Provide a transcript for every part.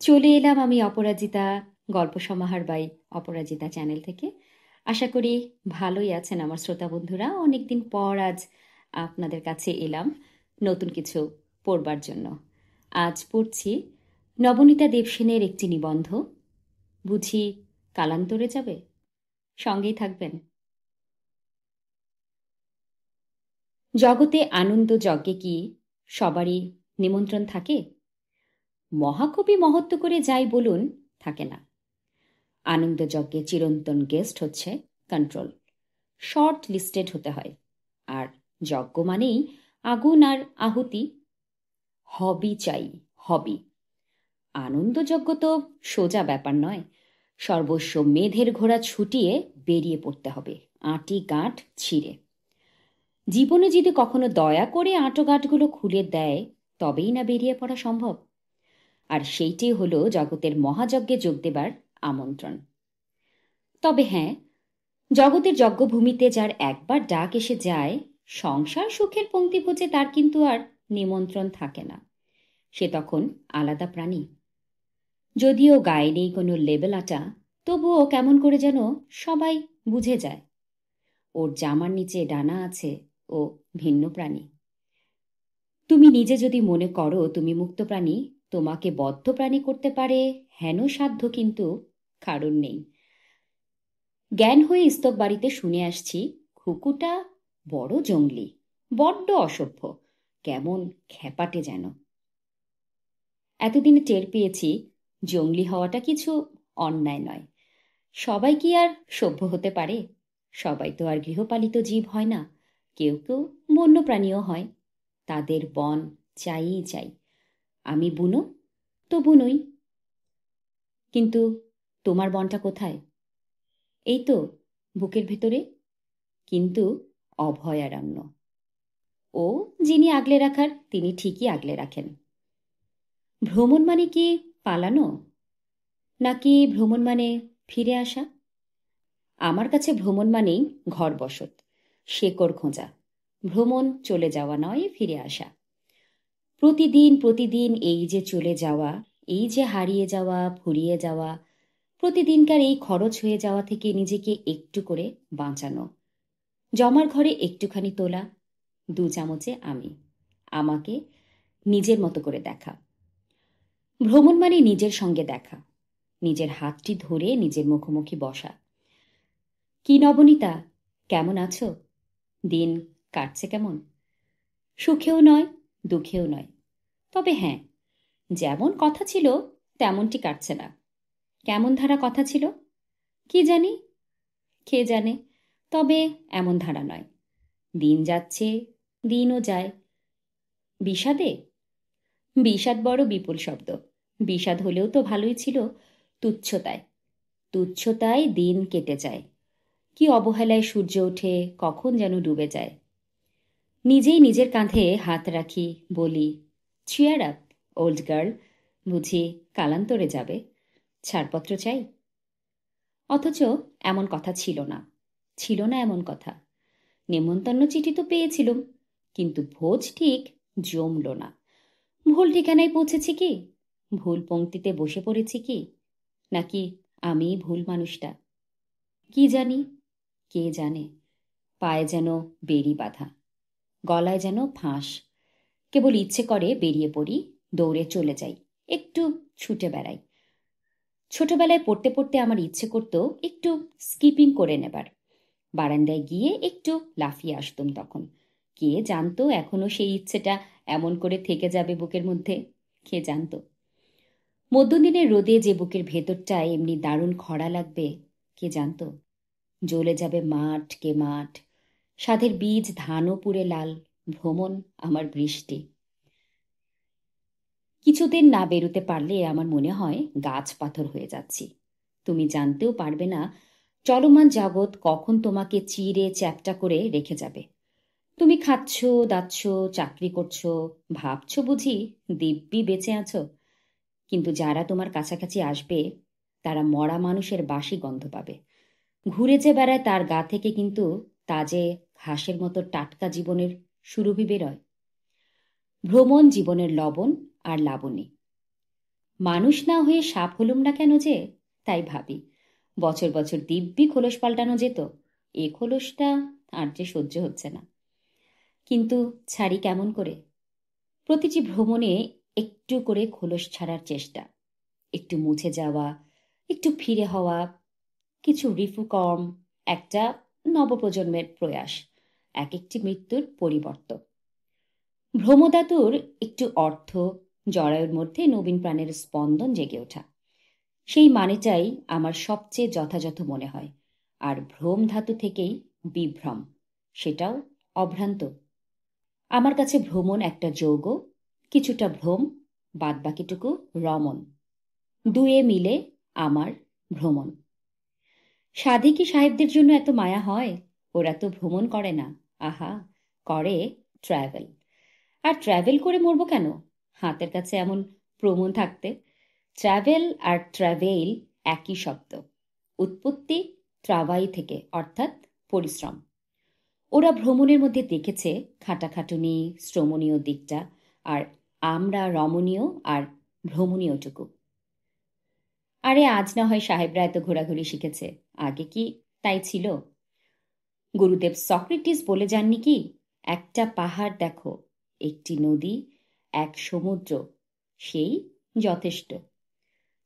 চলে এলাম আমি অপরাজিতা, গল্প সমাহার বাই অপরাজিতা চ্যানেল থেকে। আশা করি ভালোই আছেন আমার শ্রোতা বন্ধুরা। অনেকদিন পর আজ আপনাদের কাছে এলাম নতুন কিছু পড়বার জন্য। আজ পড়ছি নবনীতা দেবসেনের একটি নিবন্ধ, বুঝি কালান্তরে যাবে। সঙ্গেই থাকবেন। জগতে আনন্দ যজ্ঞে কি সবারই নিমন্ত্রণ থাকে? মহাকবি মহত্ব করে যাই বলুন, থাকে না। আনন্দযজ্ঞে চিরন্তন গেস্ট হচ্ছে কন্ট্রোল। শর্ট লিস্টেড হতে হয়। আর যজ্ঞ মানেই আগুন আর আহুতি। হবি চাই, হবি। আনন্দযজ্ঞ তো সোজা ব্যাপার নয়। সর্বস্ব মেধের ঘোড়া ছুটিয়ে বেরিয়ে পড়তে হবে, আঁটি গাঁট ছিঁড়ে। জীবনে যদি কখনো দয়া করে আঁটো গাঁটগুলো খুলে দেয়, তবেই না বেরিয়ে পড়া সম্ভব। আর সেইটাই হলো জগতের মহাযজ্ঞে যোগ দেবার আমন্ত্রণ। তবে হ্যাঁ, জগতের যজ্ঞভূমিতে যার একবার ডাক এসে যায়, সংসার সুখের পংক্তিভোজে তার কিন্তু আর নিমন্ত্রণ থাকে না। সে তখন আলাদা প্রাণী। যদিও গায়ে নেই কোনো লেবেল আটা, তবুও কেমন করে যেন সবাই বুঝে যায় ওর জামার নিচে ডানা আছে, ও ভিন্ন প্রাণী। তুমি নিজে যদি মনে করো তুমি মুক্ত প্রাণী, তোমাকে বদ্ধ প্রাণী করতে পারে হেন সাধ্য কিন্তু কারণ নেই। জ্ঞান হয়ে স্তব বাড়িতে শুনে আসছি খুকুটা বড় জংলি, বড্ড অসভ্য, কেমন খ্যাপাটে যেন। এতদিনে টের পেয়েছি জংলি হওয়াটা কিছু অন্যায় নয়। সবাই কি আর সভ্য হতে পারে? সবাই তো আর গৃহপালিত জীব হয় না। কেউ কেউ বন্য প্রাণীও হয়। তাদের বন চাইই চাই। আমি বুনো তো বুনোই। কিন্তু তোমার বনটা কোথায়? এই তো বুকের ভেতরে, কিন্তু অভয়ারণ্য। ও যিনি আগলে রাখার তিনি ঠিকই আগলে রাখেন। ভ্রমণ মানে কি পালানো, নাকি ভ্রমণ মানে ফিরে আসা? আমার কাছে ভ্রমণ মানেই ঘর বসত, শেকড় খোঁজা। ভ্রমণ চলে যাওয়া নয়, ফিরে আসা। প্রতিদিন প্রতিদিন এই যে চলে যাওয়া, এই যে হারিয়ে যাওয়া, ফুরিয়ে যাওয়া, প্রতিদিনকার এই খরচ হয়ে যাওয়া থেকে নিজেকে একটু করে বাঁচানো। জমার ঘরে একটুখানি তোলা, 2 চামচে আমি, আমাকে নিজের মতো করে দেখা। ভ্রমণ মানে নিজের সঙ্গে দেখা, নিজের হাতটি ধরে নিজের মুখোমুখি বসা। কি নবনীতা, কেমন আছো? দিন কাটছে কেমন? সুখেও নয়, দুঃখেও নয়। তবে হ্যাঁ, যেমন কথা ছিল তেমনটি কাটছে না। কেমন ধারা কথা ছিল কি জানি, কে জানে। তবে এমন ধারা নয়। দিন যাচ্ছে, দিনও যায়। বিষাদে? বিষাদ বড় বিপুল শব্দ। বিষাদ হলেও তো ভালোই ছিল। তুচ্ছতায়, তুচ্ছতায় দিন কেটে যায়। কি অবহেলায় সূর্য ওঠে, কখন যেন ডুবে যায়। নিজেই নিজের কাঁধে হাত রাখি, বলি, চিয়ার আপ ওল্ড গার্ল, বুঝি কালান্তরে যাবে। ছাড়পত্র চাই? অথচ এমন কথা ছিল না, ছিল না এমন কথা। নেমন্তন্ন চিঠি তো পেয়েছিলুম, কিন্তু ভোজ ঠিক জমল না। ভুল ঠিকানায় পৌঁছেছি কি, ভুল পংক্তিতে বসে পড়েছি কি, নাকি আমি ভুল মানুষটা? কি জানি, কে জানে। পায়ে যেন বেড়ি বাঁধা, গলায় যেন ফাঁস। কেবল ইচ্ছে করে বেরিয়ে পড়ি, দৌড়ে চলে যাই, একটু ছুটে বেড়াই। ছোটবেলায় পড়তে পড়তে আমার ইচ্ছে করত একটু স্কিপিং করে নেবার। বারান্দায় গিয়ে একটু লাফিয়ে আসতুম তখন। কে জানতো এখনো সেই ইচ্ছেটা এমন করে থেকে যাবে বুকের মধ্যে? কে জানতো মধ্যদিনের রোদে যে বুকের ভেতরটায় এমনি দারুণ খরা লাগবে? কে জানতো জ্বলে যাবে মাঠ কে মাঠ, সাধের বীজ ধানও পুড়ে লাল। ভ্রমণ আমার বৃষ্টি। কিছুদিন না বেরোতে পারলে আমার মনে হয় গাছ পাথর হয়ে যাচ্ছি। তুমি জানতেও পারবে না চলমান জগৎ কখন তোমাকে চিরে চ্যাপ্টা করে রেখে যাবে। তুমি খাচ্ছ, দাচ্ছ, চাকরি করছো, ভাবছো বুঝি দিব্যি বেঁচে আছো। কিন্তু যারা তোমার কাছাকাছি আসবে, তারা মরা মানুষের বাসি গন্ধ পাবে। ঘুরে যে বেড়ায় তার গা থেকে কিন্তু তাজে ঘাসের মতো টাটকা জীবনের সুরভি বেরোয়। ভ্রমণ জীবনের লবণ আর লাবণী। মানুষ না হয়ে সাপ হলুম না কেন যে, তাই ভাবি। বছর বছর দিব্যি খোলস পাল্টানো যেত, এ খোলসটা আর যে সহ্য হচ্ছে না। কিন্তু ছাড়ি কেমন করে? প্রতিটি ভ্রমণে একটু করে খোলস ছাড়ার চেষ্টা, একটু মুছে যাওয়া, একটু ফিরে হওয়া, কিছু রিফর্ম, একটা নবপ্রজন্মের প্রয়াস, এক একটি মৃত্যুর পরিবর্তন। ভ্রমদাতুর একটু অর্থ, জরায়ুর মধ্যে নবীন প্রাণের স্পন্দন জেগে ওঠা, সেই মানেটাই আমার সবচেয়ে যথাযথ মনে হয়। আর ভ্রম ধাতু থেকেই বিভ্রম, সেটাও অভ্রান্ত। আমার কাছে ভ্রমণ একটা যৌগ, কিছুটা ভ্রম, বাদবাকিটুকু রমণ। দুয়ে মিলে আমার ভ্রমণ। সাধে সাহেবদের জন্য এত মায়া হয়? ওরা তো ভ্রমণ করে না, আহা, করে ট্রাভেল। আর ট্রাভেল করে মরবো কেন, হাতের কাছে এমন প্রমাণ থাকতে? ট্রাভেল আর ট্রাভেল একই শব্দ, উৎপত্তি ত্রাভাই থেকে, অর্থাৎ পরিশ্রম। ওরা ভ্রমণের মধ্যে দেখেছে খাটাখাটুনি, শ্রমণীয় দিকটা, আর আমরা রমণীয় আর ভ্রমণীয়টুকু। আরে আজ না হয় সাহেবরা এত ঘোরাঘুরি শিখেছে, আগে কি তাই ছিল? গুরুদেব সক্রেটিস বলে যাননি কি, একটা পাহাড় দেখো, একটি নদী, এক সমুদ্র, সেই যথেষ্ট।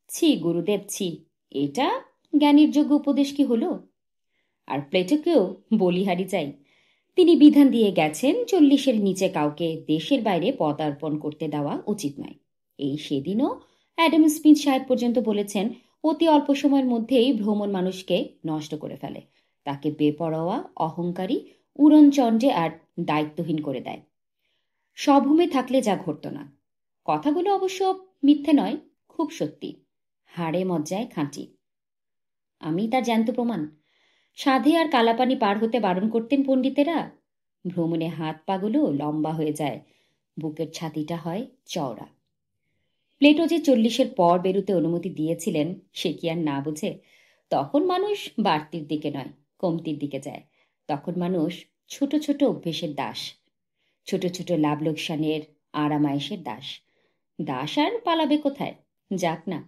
ছি গুরুদেব ছি, এটা জ্ঞানীর যোগ্য উপদেশ কি হলো? আর প্লেটোকেও বলিহারি চাই। তিনি বিধান দিয়ে গেছেন 40-এর নিচে কাউকে দেশের বাইরে পদার্পণ করতে দেওয়া উচিত নয়। এই সেদিনও অ্যাডাম স্মিথ সাহেব পর্যন্ত বলেছেন অতি অল্প সময়ের মধ্যেই ভ্রমণ মানুষকে নষ্ট করে ফেলে, তাকে বেপরোয়া, অহংকারী, উড়নচণ্ডে আর দায়িত্বহীন করে দেয়। স্বভূমে থাকলে যা ঘটত না। কথাগুলো অবশ্য মিথ্যে নয়, খুব সত্যি, হাড়ে মজ্জায় খাঁটি। আমি তার জ্যান্ত প্রমাণ। সাধে আর কালাপানি পার হতে বারণ করতেন পণ্ডিতেরা। ভ্রমণে হাত পাগুলো লম্বা হয়ে যায়, বুকের ছাতিটা হয় চওড়া। প্লেটো যে 40-এর পর বেরুতে অনুমতি দিয়েছিলেন, সে কি আর না বুঝে? তখন মানুষ বাড়তির দিকে নয়, কমতির দিকে যায়। তখন মানুষ ছোট ছোট অভ্যেসের দাস, ছোট ছোট লাভ লোকসানের আরামায়েশের দাস। দাস আর পালাবে কোথায়? যাক না।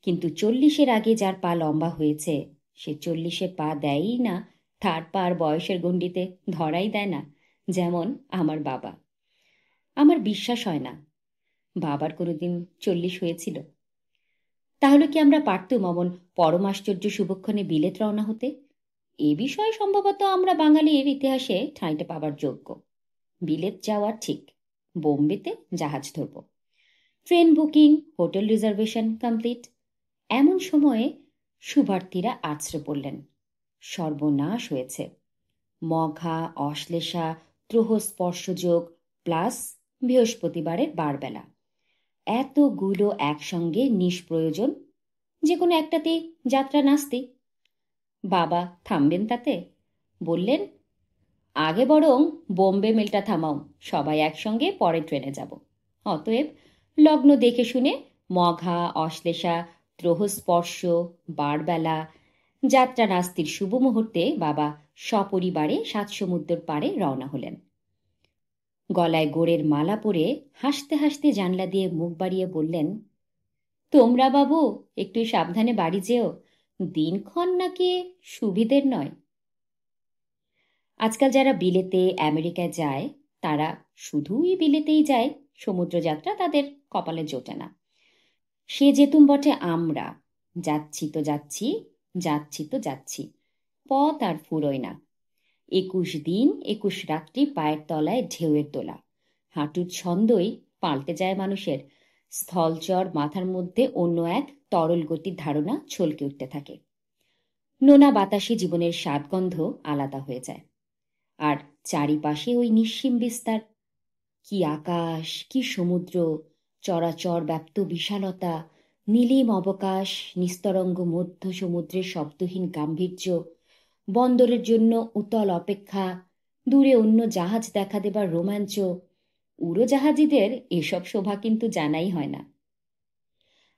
কিন্তু 40-এর আগে যার পা লম্বা হয়েছে, সে 40-এ পা দেয়ই না, তার পা আর বয়সের গণ্ডিতে ধরাই দেয় না। যেমন আমার বাবা। আমার বিশ্বাস হয় না বাবার কোনোদিন 40 হয়েছিল। তাহলে কি আমরা পারতুম অমন পরমাশ্চর্য শুভক্ষণে বিলেত রওনা হতে? এ বিষয়ে সম্ভবত আমরা বাঙালির ইতিহাসে ঠাঁইটা পাবার যোগ্য। বিলেত যাওয়ার ঠিক, বোম্বেতে জাহাজ ধরব, train booking, hotel reservation complete. এমন সময়ে শুভার্থীরা আছড়ে পড়লেন। সর্বনাশ হয়েছে। মঘা, অশ্লেষা, ত্রহ স্পর্শযোগ প্লাস বৃহস্পতিবারের বারবেলা, এতগুলো একসঙ্গে নিষ্প্রয়োজন। যে কোনো একটাতে যাত্রা নাস্তি। বাবা থামবেন তাতে? বললেন, আগে বরং বোম্বে মেলটা থামাও, সবাই একসঙ্গে পরে ট্রেনে যাব। অতএব লগ্ন দেখে শুনে মঘা, অশ্লেষা, ত্রহস্পর্শ, বারবেলা, যাত্রা নাস্তির শুভ মুহূর্তে বাবা সপরিবারে 7 সমুদ্রের পাড়ে রওনা হলেন। গলায় গোড়ের মালা পরে হাসতে হাসতে জানলা দিয়ে মুখ বাড়িয়ে বললেন, তোমরা বাবু একটু সাবধানে বাড়ি যেও, দিনক্ষণ নাকি সুবিধের নয়। আজকাল যারা বিলেতে আমেরিকায় যায়, তারা শুধুই বিলেতেই যায়, সমুদ্রযাত্রা তাদের কপালে জোটে না। সে যেতুম বটে, আমরা যাচ্ছি তো যাচ্ছি, যাচ্ছি তো যাচ্ছি, পথ আর ফুরোয় না। 21 দিন 21 রাত্রি পায়ের তলায় ঢেউয়ের দোলা, হাঁটুর ছন্দই পাল্টে যায় মানুষের। স্থলচর মাথার মধ্যে অন্য এক তরল গতির ধারণা ছলকে উঠতে থাকে। নোনা বাতাসে জীবনের স্বাদগন্ধ আলাদা হয়ে যায়। আর চারিপাশে ওই নিঃসীম বিস্তার। কি আকাশ, কি সমুদ্র, চরাচর ব্যাপ্ত বিশালতা, নীলিম অবকাশ, নিস্তরঙ্গ মধ্য সমুদ্রের শব্দহীন গাম্ভীর্য, বন্দরের জন্য উতল অপেক্ষা, দূরে অন্য জাহাজ দেখা দেবার রোমাঞ্চ। উড়োজাহাজিদের এসব শোভা কিন্তু জানাই হয় না।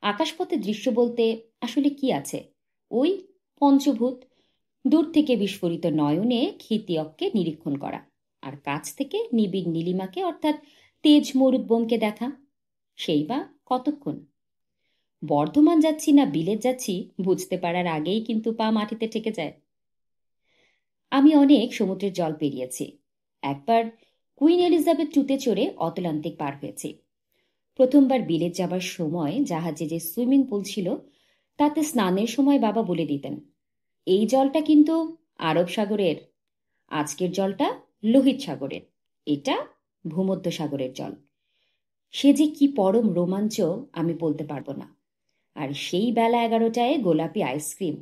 আকাশপথে দৃশ্য বলতে আসলে কি আছে? ওই পঞ্চভূত, দূর থেকে বিস্ফোরিত নয়নে ক্ষিতিয়ককে নিরীক্ষণ করা, আর কাছ থেকে নিবিড় নীলিমাকে অর্থাৎ তেজ মরুদ্বোমকে দেখা। সেই বা কতক্ষণ? বর্ধমান যাচ্ছি না বিলেত যাচ্ছি বুঝতে পারার আগেই কিন্তু পা মাটিতে ঠেকে যায়। আমি অনেক সমুদ্রের জল পেরিয়েছি। একবার কুইন এলিজাবেথ টুতে চড়ে অতলান্তিক পার হয়েছি। প্রথমবার বিলেত যাবার সময় জাহাজে যে সুইমিং পুল ছিল তাতে স্নানের সময় বাবা বলে দিতেন, এই জলটা কিন্তু আরব সাগরের, আজকের জলটা লোহিত সাগরের, এটা ভূমধ্য সাগরের জল। সে যে কি পরম রোমাঞ্চ আমি বলতে পারবো না। আর সেই বেলা 11টায় গোলাপি আইসক্রিম।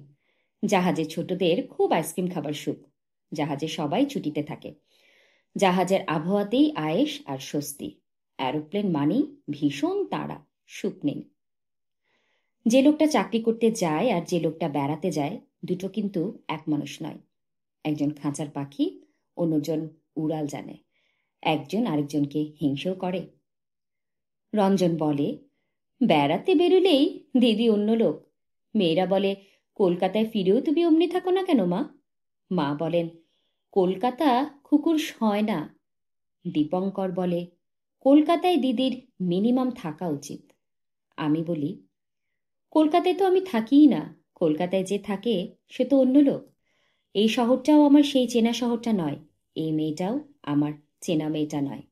জাহাজে ছোটদের খুব আইসক্রিম খাবার সুখ। জাহাজে সবাই ছুটিতে থাকে। জাহাজের আবহাওয়াতেই আয়েশ আর স্বস্তি। অ্যারোপ্লেন মানেই ভীষণ তাড়া, সুখ নেই। যে লোকটা চাকরি করতে যায় আর যে লোকটা বেড়াতে যায় দুটো কিন্তু এক মানুষ নয়। একজন খাঁচার পাখি, অন্যজন উড়াল জানে। একজন আরেকজনকে হিংসেও করে। রঞ্জন বলে, বেড়াতে বেরুলেই দিদি অন্য লোক। মেয়েরা বলে, কলকাতায় ফিরেও তুমি অমনি থাকো না কেন মা? মা বলেন, কলকাতা কুকুর সয় না। দীপঙ্কর বলে, কলকাতায় দিদির মিনিমাম থাকা উচিত। আমি বলি, কলকাতায় তো আমি থাকিই না। কলকাতায় যে থাকে সে তো অন্য লোক। এই শহরটাও আমার সেই চেনা শহরটা নয়। এই মেয়েটাও আমার চেনা মেয়েটা নয়।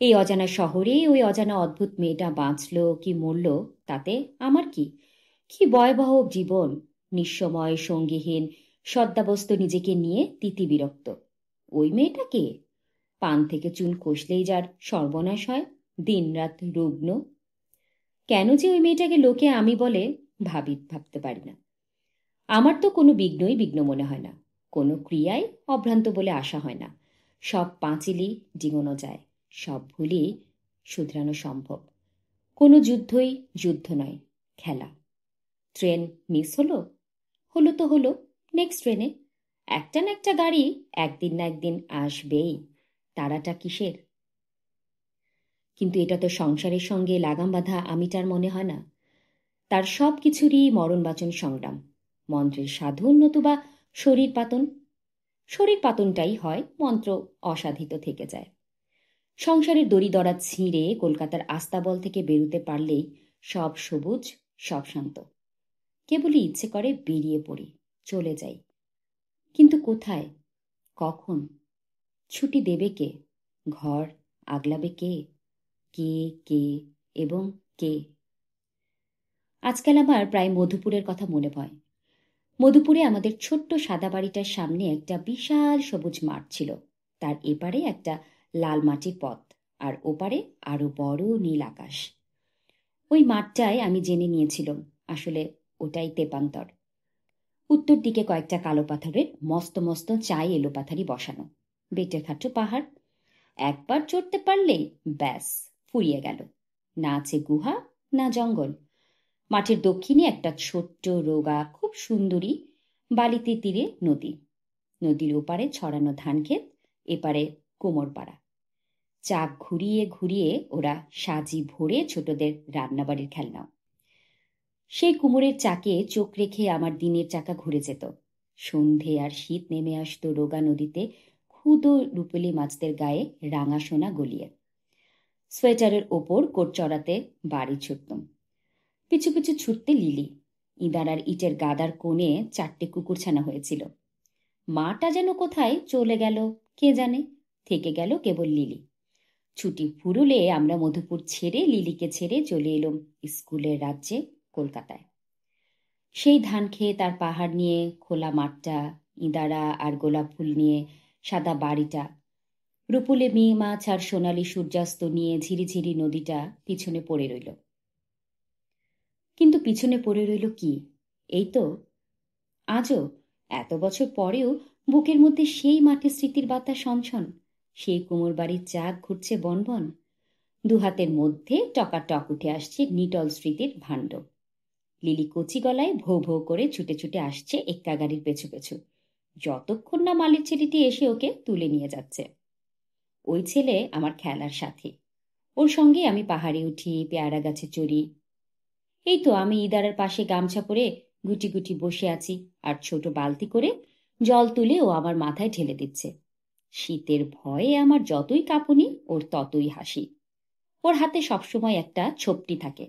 এই অজানা শহরে ওই অজানা অদ্ভুত মেয়েটা বাঁচল কি মরল তাতে আমার কি? কি ভয়াবহ জীবন! নিঃসময়, সঙ্গীহীন, সদ্যাবস্ত নিজেকে নিয়ে তিতি বিরক্ত। ওই মেয়েটা কে? পান থেকে চুল কষলেই যার সর্বনাশ হয়, দিনরাত রুগ্ন। কেন যে ওই মেয়েটাকে লোকে আমি বলে ভাবতে পারি না। আমার তো কোনো বিঘ্নই বিঘ্ন মনে হয় না। কোনো ক্রিয়ায় অভ্রান্ত বলে আশা হয় না। সব পাঁচিলই ডিঙোনো যায়, সব ভুলই শুধরানো সম্ভব। কোনো যুদ্ধই যুদ্ধ নয়, খেলা। ট্রেন মিস হলো, হলো তো হলো, নেক্সট ট্রেনে। একটা না একটা গাড়ি একদিন না একদিন আসবেই, তাড়াটা কিসের? কিন্তু এটা তো সংসারের সঙ্গে লাগাম বাঁধা আমিটার মনে হয় না। তার সব কিছুরই মরণবাচন সংগ্রাম, মন্ত্রের সাধন নতুবা শরীর পাতন। শরীর পাতনটাই হয়, মন্ত্র অসাধিত থেকে যায়। সংসারের দড়িদড়া ছিঁড়ে কলকাতার আস্তাবল থেকে বেরুতে পারলেই সব সবুজ, সব শান্ত। কেবলই ইচ্ছে করে বেরিয়ে পড়ি, চলে যাই। কিন্তু কোথায়, কখন? ছুটি দেবে কে? ঘর আগলাবে কে? কে কে এবং কে? আজকাল আমার প্রায় মধুপুরের কথা মনে পড়ে। মধুপুরে আমাদের ছোট্ট সাদা বাড়িটার সামনে একটা বিশাল সবুজ মাঠ ছিল। তার এপারে একটা লাল মাটির পথ, আর ওপারে আরো বড় নীল আকাশ। ওই মাঠটায় আমি জেনে নিয়েছিলাম আসলে ওটাই তেপান্তর। উত্তর দিকে কয়েকটা কালো পাথরের মস্ত মস্ত চাই এলোপাথারি বসানো বেটে খাটো পাহাড়। একবার চড়তে পারলেই ব্যাস ফুরিয়ে গেল। না আছে গুহা, না জঙ্গল। মাঠের দক্ষিণে একটা ছোট্ট রোগা খুব সুন্দরী বালিতে তীরে নদী। নদীর ওপারে ছড়ানো ধানক্ষেত, এপারে কুমোরপাড়া। চাক ঘুরিয়ে ঘুরিয়ে ওরা সাজি ভরে ছোটদের রান্নাবাড়ির খেলনাও। সেই কুমোরের চাকে চোখ রেখে আমার দিনের চাকা ঘুরে যেত। সন্ধে আর শীত নেমে আসতো রোগা নদীতে ক্ষুদো রূপলি মাছদের গায়ে রাঙা সোনা গলিয়ে। সোয়েটারের ওপর কোট চড়াতে বাড়ি ছুটতাম। পিছু পিছু ছুটতে লিলি। ইদার আর ইটের গাদার কোণে 4টে কুকুরছানা হয়েছিল। মাটা যেন কোথায় চলে গেল কে জানে, থেকে গেল কেবল লিলি। ছুটি ফুরুলে আমরা মধুপুর ছেড়ে লিলিকে ছেড়ে চলে এলাম স্কুলের রাজ্যে, কলকাতায়। সেই ধান খেয়ে তার পাহাড় নিয়ে খোলা মাঠটা, ইঁদারা আর গোলাপ ফুল নিয়ে সাদা বাড়িটা, রূপুলে মেয়ে মাছ আর সোনালি সূর্যাস্ত নিয়ে ঝিরিঝিরি নদীটা পিছনে পড়ে রইল। কিন্তু পিছনে পড়ে রইল কি? এই তো আজও, এত বছর পরেও বুকের মধ্যে সেই মাটির স্মৃতির বাতাস ছনছন। সেই কুমোর বাড়ির চাক ঘুরছে বনবন। দুহাতের মধ্যে টকাটক উঠে আসছে নিটল স্মৃতির ভাণ্ড। লিলি কচি গলায় ভৌ ভৌ করে ছুটে ছুটে আসছে এক্কা গাড়ির পেছু পেছু, যতক্ষণ না মালির ছেলেটি এসে ওকে তুলে নিয়ে যাচ্ছে। ওই ছেলে আমার খেলার সাথী। ওর সঙ্গে আমি পাহাড়ে উঠি, পেয়ারা গাছে চড়ি। এই তো আমি ইদারার পাশে গামছা পরে গুটি গুটি বসে আছি, আর ছোট বালতি করে জল তুলে ও আমার মাথায় ঢেলে দিচ্ছে। শীতের ভয়ে আমার যতই কাঁপুনি ওর ততই হাসি। ওর হাতে সবসময় একটা ছোপটি থাকে,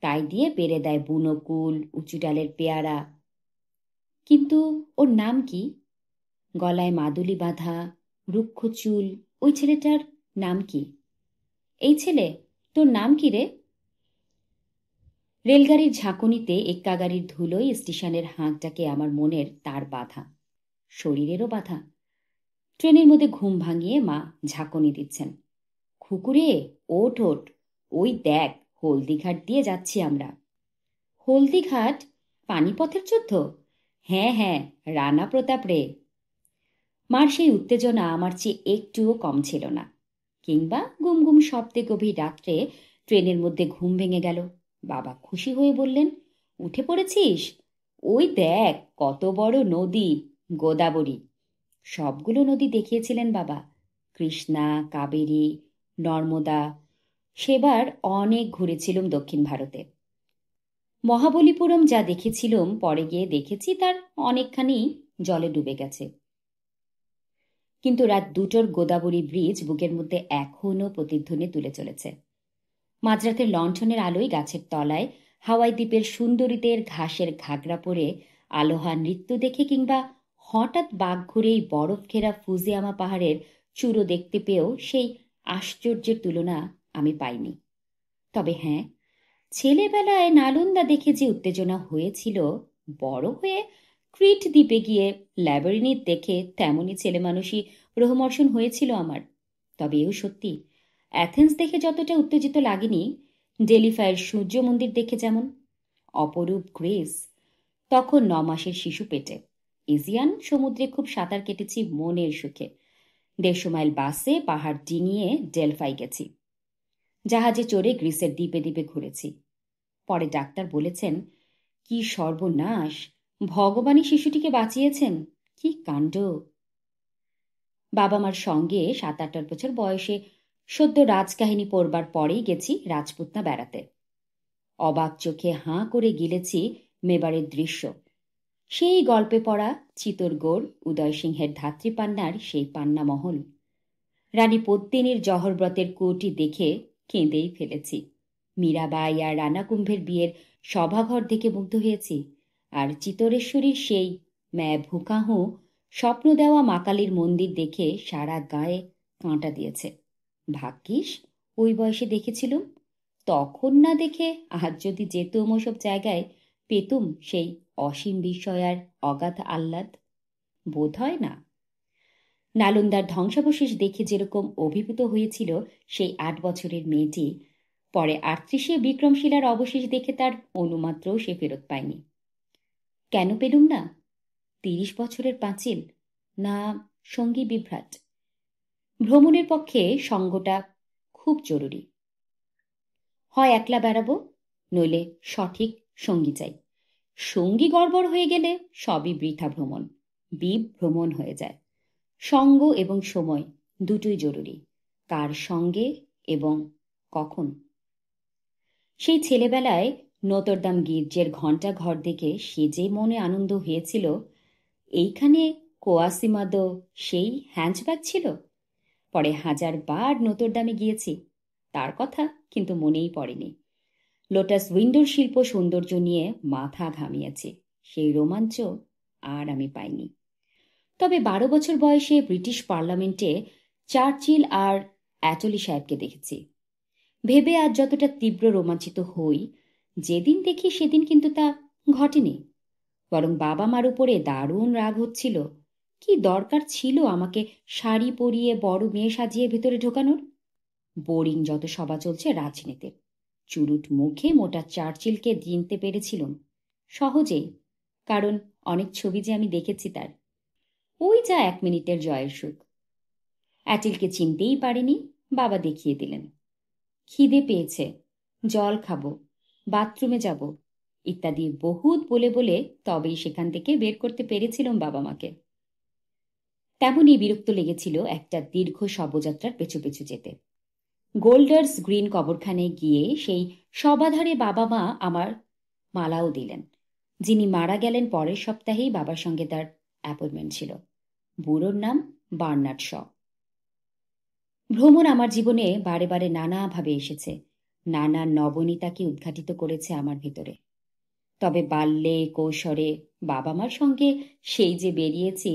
তাই দিয়ে পেরে দেয় বুনো কুল, উঁচু ডালের পেয়ারা। কিন্তু ওর নাম কি? গলায় মাদুলি বাঁধা, রুক্ষ চুল, ওই ছেলেটার নাম কি? এই ছেলে, তোর নাম কি রে? রেলগাড়ির ঝাঁকুনিতে এক্কা গাড়ির ধুলোয় স্টেশনের হাঁকটাকে আমার মনের তার বাঁধা, শরীরেরও বাঁধা। ট্রেনের মধ্যে ঘুম ভাঙিয়ে মা ঝাঁকুনি দিচ্ছেন। খুকুরে, ওঠ ওঠ, ওই দেখ হলদিঘাট দিয়ে যাচ্ছি আমরা। হলদিঘাট? পানিপথের যুদ্ধ? হ্যাঁ হ্যাঁ, রানা প্রতাপ রে। মার সেই উত্তেজনা আমার চেয়ে একটুও কম ছিল না। কিংবা গুম গুম শব্দে গভীর রাত্রে ট্রেনের মধ্যে ঘুম ভেঙে গেল। বাবা খুশি হয়ে বললেন, উঠে পড়েছিস? ওই দেখ কত বড় নদী, গোদাবরী। সবগুলো নদী দেখিয়েছিলেন বাবা, কৃষ্ণা, কাবেরী, নর্মদা। সেবার অনেক ঘুরেছিলুম দক্ষিণ ভারতে। মহাবলীপুরম যা দেখেছিলুম, পরে গিয়ে দেখেছি তার অনেকখানি জলে ডুবে গেছে। কিন্তু রাত 2টোর গোদাবরী ব্রিজ বুকের মধ্যে এখনো প্রতিধ্বনি তুলে চলেছে। মাঝরাতের লণ্ঠনের আলোয় গাছের তলায় হাওয়াই দ্বীপের সুন্দরীদের ঘাসের ঘাগরা পরে আলোহা নৃত্য দেখে, কিংবা হঠাৎ বাঘ ঘুরেই বরফ ঘেরা ফুজিয়ামা পাহাড়ের চূড়ো দেখতে পেয়েও সেই আশ্চর্যের তুলনা আমি পাইনি। তবে হ্যাঁ, ছেলেবেলায় নালন্দা দেখে যে উত্তেজনা হয়েছিল, বড় হয়ে ক্রিট দ্বীপে গিয়ে ল্যাবরিনিথ দেখে তেমনই ছেলেমানুষই রোমহর্ষণ হয়েছিল আমার। তবে এও সত্যি, অ্যাথেন্স দেখে যতটা উত্তেজিত লাগেনি, ডেলিফায়ের সূর্য মন্দির দেখে যেমন। অপরূপ গ্রেস, তখন 9 মাসের শিশু পেটে। ইজিয়ান সমুদ্রে খুব সাঁতার কেটেছি মনের সুখে। 150 মাইল বাসে পাহাড় ডিঙিয়ে ডেলফাই গেছি। জাহাজে চড়ে গ্রিসের দ্বীপে দ্বীপে ঘুরেছি। পরে ডাক্তার বলেছেন, কি সর্বনাশ, ভগবানই শিশুটিকে বাঁচিয়েছেন, কি কাণ্ড। বাবা মার সঙ্গে 7-8 বছর বয়সে সদ্য রাজকাহিনী পড়বার পরেই গেছি রাজপুতনা বেড়াতে। অবাক চোখে হাঁ করে গিলেছি মেবারের দৃশ্য। সেই গল্পে পড়া চিতরগড়, উদয় সিংহের ধাত্রীপান্নার সেই পান্না মহল। রানী পদ্মিনীর জহরব্রতের কুয়োটি দেখে কেঁদেই ফেলেছি। মীরাবাই আর রানা কুম্ভের বিয়ের সভাঘর দেখে মুগ্ধ হয়েছি। আর চিতরেশ্বরীর সেই ম্যা ভুকাহু স্বপ্ন দেওয়া মাকালির মন্দির দেখে সারা গায়ে কাঁটা দিয়েছে। ভাগ্যিস ওই বয়সে দেখেছিলুম। তখন না দেখে আজ যদি যেতুম ওসব জায়গায়, পেতুম সেই অসীম বিস্ময় আর অগাধ আহ্লাদ। বোধ হয় না। নালন্দার ধ্বংসাবশেষ দেখে যেরকম অভিভূত হয়েছিল সেই 8 বছরের মেয়েটি, পরে 38-এ বিক্রমশিলার অবশেষ দেখে তার অনুমাত্রও সে ফেরত পায়নি। কেন পেলুম না? 30 বছরের পাঁচিল, না সঙ্গী বিভ্রাট? ভ্রমণের পক্ষে সঙ্গটা খুব জরুরি। হয় একলা বেড়াবো, নইলে সঠিক সঙ্গী চাই। সঙ্গী গড়বড় হয়ে গেলে সবই বৃথা ভ্রমণ, বিভ্রমণ হয়ে যায়। সঙ্গ এবং সময় দুটোই জরুরি। কার সঙ্গে এবং কখন? সেই ছেলেবেলায় নোতরদাম গির্জের ঘণ্টা ঘর দেখে সে যে মনে আনন্দ হয়েছিল, এইখানে কোয়াসিমাদো সেই হ্যাঞ্চব্যাগ ছিল। পরে 1000 বার নোতরদামে গিয়েছি, তার কথা কিন্তু মনেই পড়েনি। লোটাস উইন্ডোর শিল্প সৌন্দর্য নিয়ে মাথা ঘামিয়েছি, সেই রোমাঞ্চ আর আমি পাইনি। তবে 12 বছর বয়সে ব্রিটিশ পার্লামেন্টে চার্চিল আর অ্যাটলি সাহেবকে দেখেছি। ভেবে আজ যতটা তীব্র রোমাঞ্চিত হই, যেদিন দেখি সেদিন কিন্তু তা ঘটেনি। বরং বাবা মার উপরে দারুণ রাগ হচ্ছিল। কি দরকার ছিল আমাকে শাড়ি পরিয়ে বড় মেয়ে সাজিয়ে ভেতরে ঢোকানোর? বোরিং যত সভা চলছে রাজনীতির। চুরুট মুখে মোটা চার্চিলকে চিনতে পেরেছিলাম সহজেই, কারণ অনেক ছবি যে আমি দেখেছি তার। ওই যা 1 মিনিটের জয়ের সুখ। অ্যাটিলকে চিনতেই পারেনি, বাবা দেখিয়ে দিলেন। খিদে পেয়েছে, জল খাবো, বাথরুমে যাব ইত্যাদি বহুত বলে বলে তবেই সেখান থেকে বের করতে পেরেছিলাম বাবা মাকে। তেমনই বিরক্ত লেগেছিল একটা দীর্ঘ শবযাত্রার পেছু পেছু যেতে। গোল্ডার্স গ্রিন কবরখানে গিয়ে সেই সবাধারে বাবা মা আমার মালাও দিলেন। যিনি মারা গেলেন পরের সপ্তাহেই বাবার সঙ্গে তার অ্যাপয়েন্টমেন্ট ছিল। বুড়োর নাম বার্নার্ড শ। ভ্রমণ আমার জীবনে বারে বারে নানাভাবে এসেছে। নানা নবনীতাকে উদ্ঘাটিত করেছে আমার ভিতরে। তবে বাল্যে কৈশোরে বাবা মার সঙ্গে সেই যে বেরিয়েছি,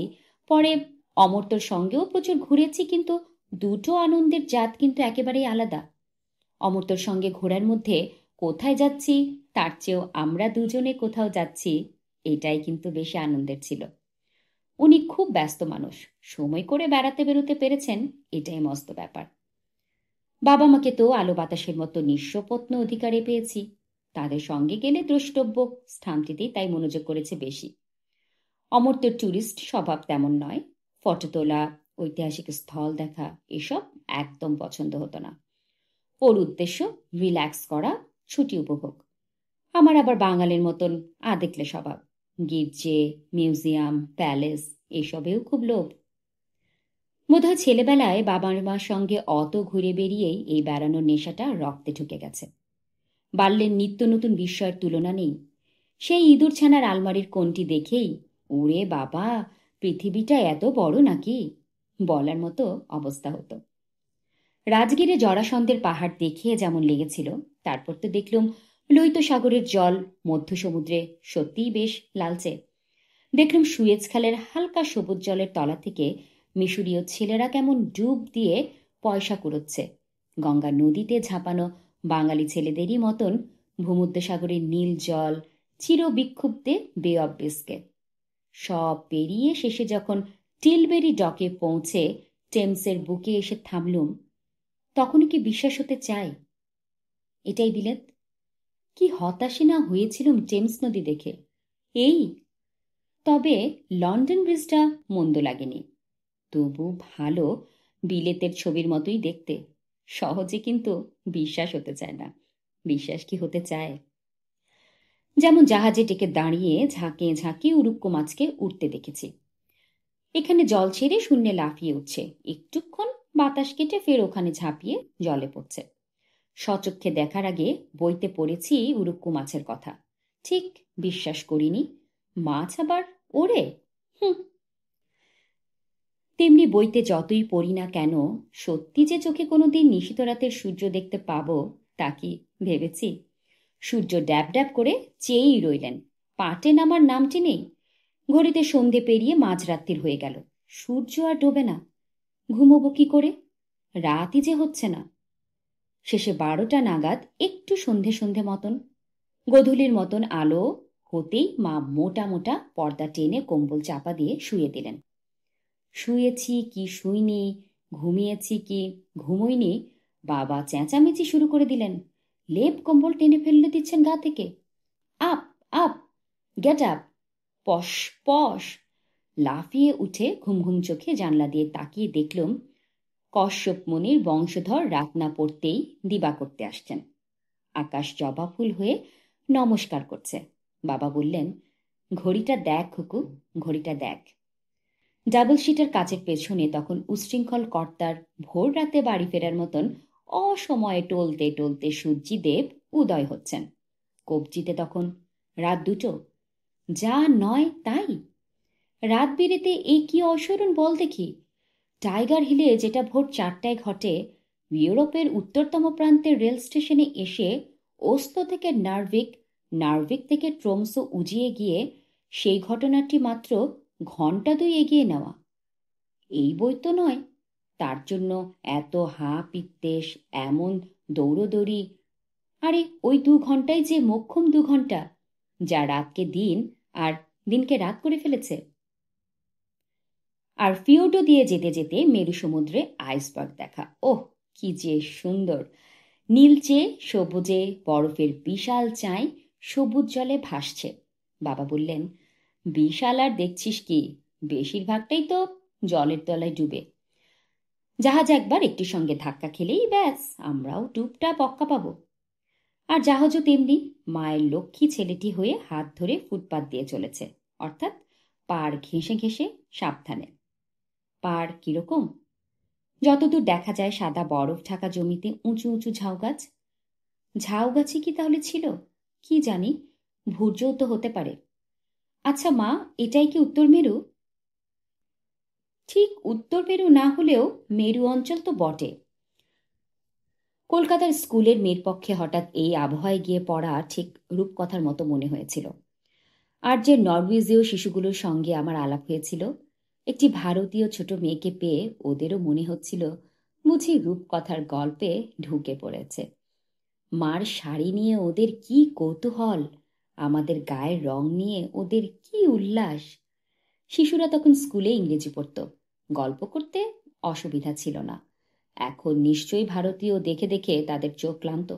পরে অমর্ত্যর সঙ্গেও প্রচুর ঘুরেছি, কিন্তু দুটো আনন্দের জাত কিন্তু একেবারেই আলাদা। অমর্ত্যর সঙ্গে ঘোরার মধ্যে কোথায় যাচ্ছি তার চেয়েও আমরা দুজনে কোথাও যাচ্ছি, এটাই কিন্তু বেশি আনন্দের ছিল। উনি খুব ব্যস্ত মানুষ, সময় করে বেড়াতে বেরোতে পেরেছেন, এটাই মস্ত ব্যাপার। বাবা মাকে তো আলো বাতাসের মতো নিঃস্বপ্ন অধিকারে পেয়েছি, তাদের সঙ্গে গেলে দ্রষ্টব্য স্থানটিতেই তাই মনোযোগ করেছে বেশি। অমর্ত্যের ট্যুরিস্ট স্বভাব তেমন নয়, ফটো তোলা, ঐতিহাসিক স্থল দেখা এসব একদম পছন্দ হতো না। ওর উদ্দেশ্য রিল্যাক্স করা, ছুটি উপভোগ। আমার আবার বাঙালির মতন আদেকলে স্বভাব, গির্জে, মিউজিয়াম, প্যালেস এসবেও খুব লোভ। বোধহয় ছেলেবেলায় বাবার মার সঙ্গে অত ঘুরে বেরিয়েই এই বেড়ানোর নেশাটা রক্তে ঢুকে গেছে। বাল্যের নিত্য নতুন বিস্ময়ের তুলনা নেই। সেই ইঁদুর ছানার আলমারির কোণটি দেখেই ওরে বাবা, পৃথিবীটা এত বড় নাকি বলার মতো অবস্থা হতো। রাজগীরে জরাসন্ধের পাহাড় দেখিয়ে যেমন লেগেছিল, তারপর তো দেখলুম লোহিত সাগরের জল মধ্য সমুদ্রে সত্যিই বেশ লালচে। দেখলুম সুয়েজ খালের হালকা সবুজ জলের তলা থেকে মিশরীয় ছেলেরা কেমন ডুব দিয়ে পয়সা কুড়োচ্ছে। গঙ্গা নদীতে ঝাঁপানো বাঙালি ছেলেদেরই মতন ভূমধ্যসাগরের নীল জল, চির বিক্ষুব্ধে বে অব বিস্কে। সব পেরিয়ে শেষে যখন টিলবেরি ডকে পৌঁছে টেমসের বুকে এসে থামলুম, তখনই কি বিশ্বাস হতে চায় এটাই বিলেত? কি হতাশে না হয়েছিলুম টেমস নদী দেখে। এই তবে লন্ডন ব্রিজটা মন্দ লাগেনি, তবু ভালো, বিলেতের ছবির মতোই দেখতে। সহজে কিন্তু বিশ্বাস হতে চায় না। বিশ্বাস কি হতে চায়? যেমন জাহাজে টেকে দাঁড়িয়ে ঝাঁকিয়ে ঝাঁকিয়ে উড়ুক্কু মাছকে উঠতে দেখেছি। এখানে জল ছেড়ে শূন্যে লাফিয়ে উঠছে, একটুক্ষণ বাতাস কেটে ফের ওখানে ঝাঁপিয়ে জলে পড়ছে। সচক্ষে দেখার আগে বইতে পড়েছি উড়ুক্কু মাছের কথা, ঠিক বিশ্বাস করিনি। মাছ আবার ওড়ে? হুম। তেমনি বইতে যতই পড়ি না কেন, সত্যি যে চোখে কোনোদিন নিশীথ রাতের সূর্য দেখতে পাবো তা কি ভেবেছি? সূর্য ড্যাব ড্যাব করে চেয়েই রইলেন, পাটে নামার নামটি নেই। ঘড়িতে সন্ধে পেরিয়ে মাঝরাত্রির হয়ে গেল, সূর্য আর ডোবে না। ঘুমোবো কি করে? রাতই যে হচ্ছে না। শেষে 12টা নাগাদ একটু সন্ধে সন্ধে মতন, গোধূলির মতন আলো হতেই মা মোটা মোটা পর্দা টেনে কম্বল চাপা দিয়ে শুয়ে দিলেন। শুয়েছি কি শুইনি, ঘুমিয়েছি কি ঘুমোইনি, বাবা চেঁচামেচি শুরু করে দিলেন। লেপ কম্বল টেনে ফেললে দিচ্ছেন গা থেকে। আপ আপ, গেট আপ, পশ পশ। লাফিয়ে উঠে ঘুম ঘুম চোখে জানলা দিয়ে তাকিয়ে দেখলুম কশ্যপ মুনির বংশধর রাত না পড়তেই দিবা করতে আসছেন। আকাশ জবা ফুল হয়ে নমস্কার করছে। বাবা বললেন, ঘড়িটা দেখ খুকু, ঘড়িটা দেখ। ডাবল শিটের কাচের পেছনে তখন উচ্ছৃঙ্খল কর্তার ভোর রাতে বাড়ি ফেরার মতন অসময়ে টলতে টলতে সূর্যিদেব উদয় হচ্ছেন। কবজিতে তখন রাত 2টো। যা নয় তাই। রাত বিরেতে এই কি অসরণ বল দেখি। টাইগার হিলে যেটা ভোর 4টায় ঘটে, ইউরোপের উত্তরতম প্রান্তের রেল স্টেশনে এসে ওস্লো থেকে নার্ভিক, নার্ভিক থেকে ট্রোমসো উজিয়ে গিয়ে সেই ঘটনাটি মাত্র ঘণ্টা 2 এগিয়ে নেওয়া। এই বই তো নয়, তার জন্য এত হাঁ পিত্তেশ, এমন দৌড়দৌড়ি। আরে ওই 2 ঘন্টাই যে মোক্ষম 2 ঘন্টা, যা রাতকে দিন আর দিনকে রাত করে ফেলেছে। আর ফিওর্ডো দিয়ে যেতে যেতে মেরু সমুদ্রে আইসবার্গ দেখা, ওহ কি যে সুন্দর! নীলচে সবুজে বরফের বিশাল চাই সবুজ জলে ভাসছে। বাবা বললেন, বিশাল আর দেখছিস কি, বেশিরভাগটাই তো জলের তলায় ডুবে। জাহাজ একবার একটির সঙ্গে ধাক্কা খেলেই ব্যাস, আমরাও ডুবটা পক্কা পাবো। আর জাহাজও তেমনি মায়ের লক্ষ্মী ছেলেটি হয়ে হাত ধরে ফুটপাত দিয়ে চলেছে, অর্থাৎ পাড় ঘেঁষে ঘেঁষে সাবধানে। পাড় কিরকম? যতদূর দেখা যায় সাদা বরফ ঢাকা জমিতে উঁচু উঁচু ঝাউ গাছ। ঝাউ গাছই কি তাহলে ছিল? কি জানি, ভূর্যও তো হতে পারে। আচ্ছা মা, এটাই কি উত্তর মেরু? ঠিক উত্তর মেরু না হলেও মেরু অঞ্চল তো বটে। কলকাতার স্কুলের মেয়ের পক্ষে হঠাৎ এই আবহাওয়ায় গিয়ে পড়া ঠিক রূপকথার মতো মনে হয়েছিল। আর যে নরওয়েজীয় শিশুগুলোর সঙ্গে আমার আলাপ হয়েছিল, একটি ভারতীয় ছোট মেয়েকে পেয়ে ওদেরও মনে হচ্ছিল বুঝি রূপকথার গল্পে ঢুকে পড়েছে। মার শাড়ি নিয়ে ওদের কি কৌতূহল, আমাদের গায়ের রং নিয়ে ওদের কি উল্লাস। শিশুরা তখন স্কুলে ইংরেজি পড়ত, গল্প করতে অসুবিধা ছিল না। এখন নিশ্চয়ই ভারতীয় দেখে দেখে তাদের চোখ ক্লান্ত।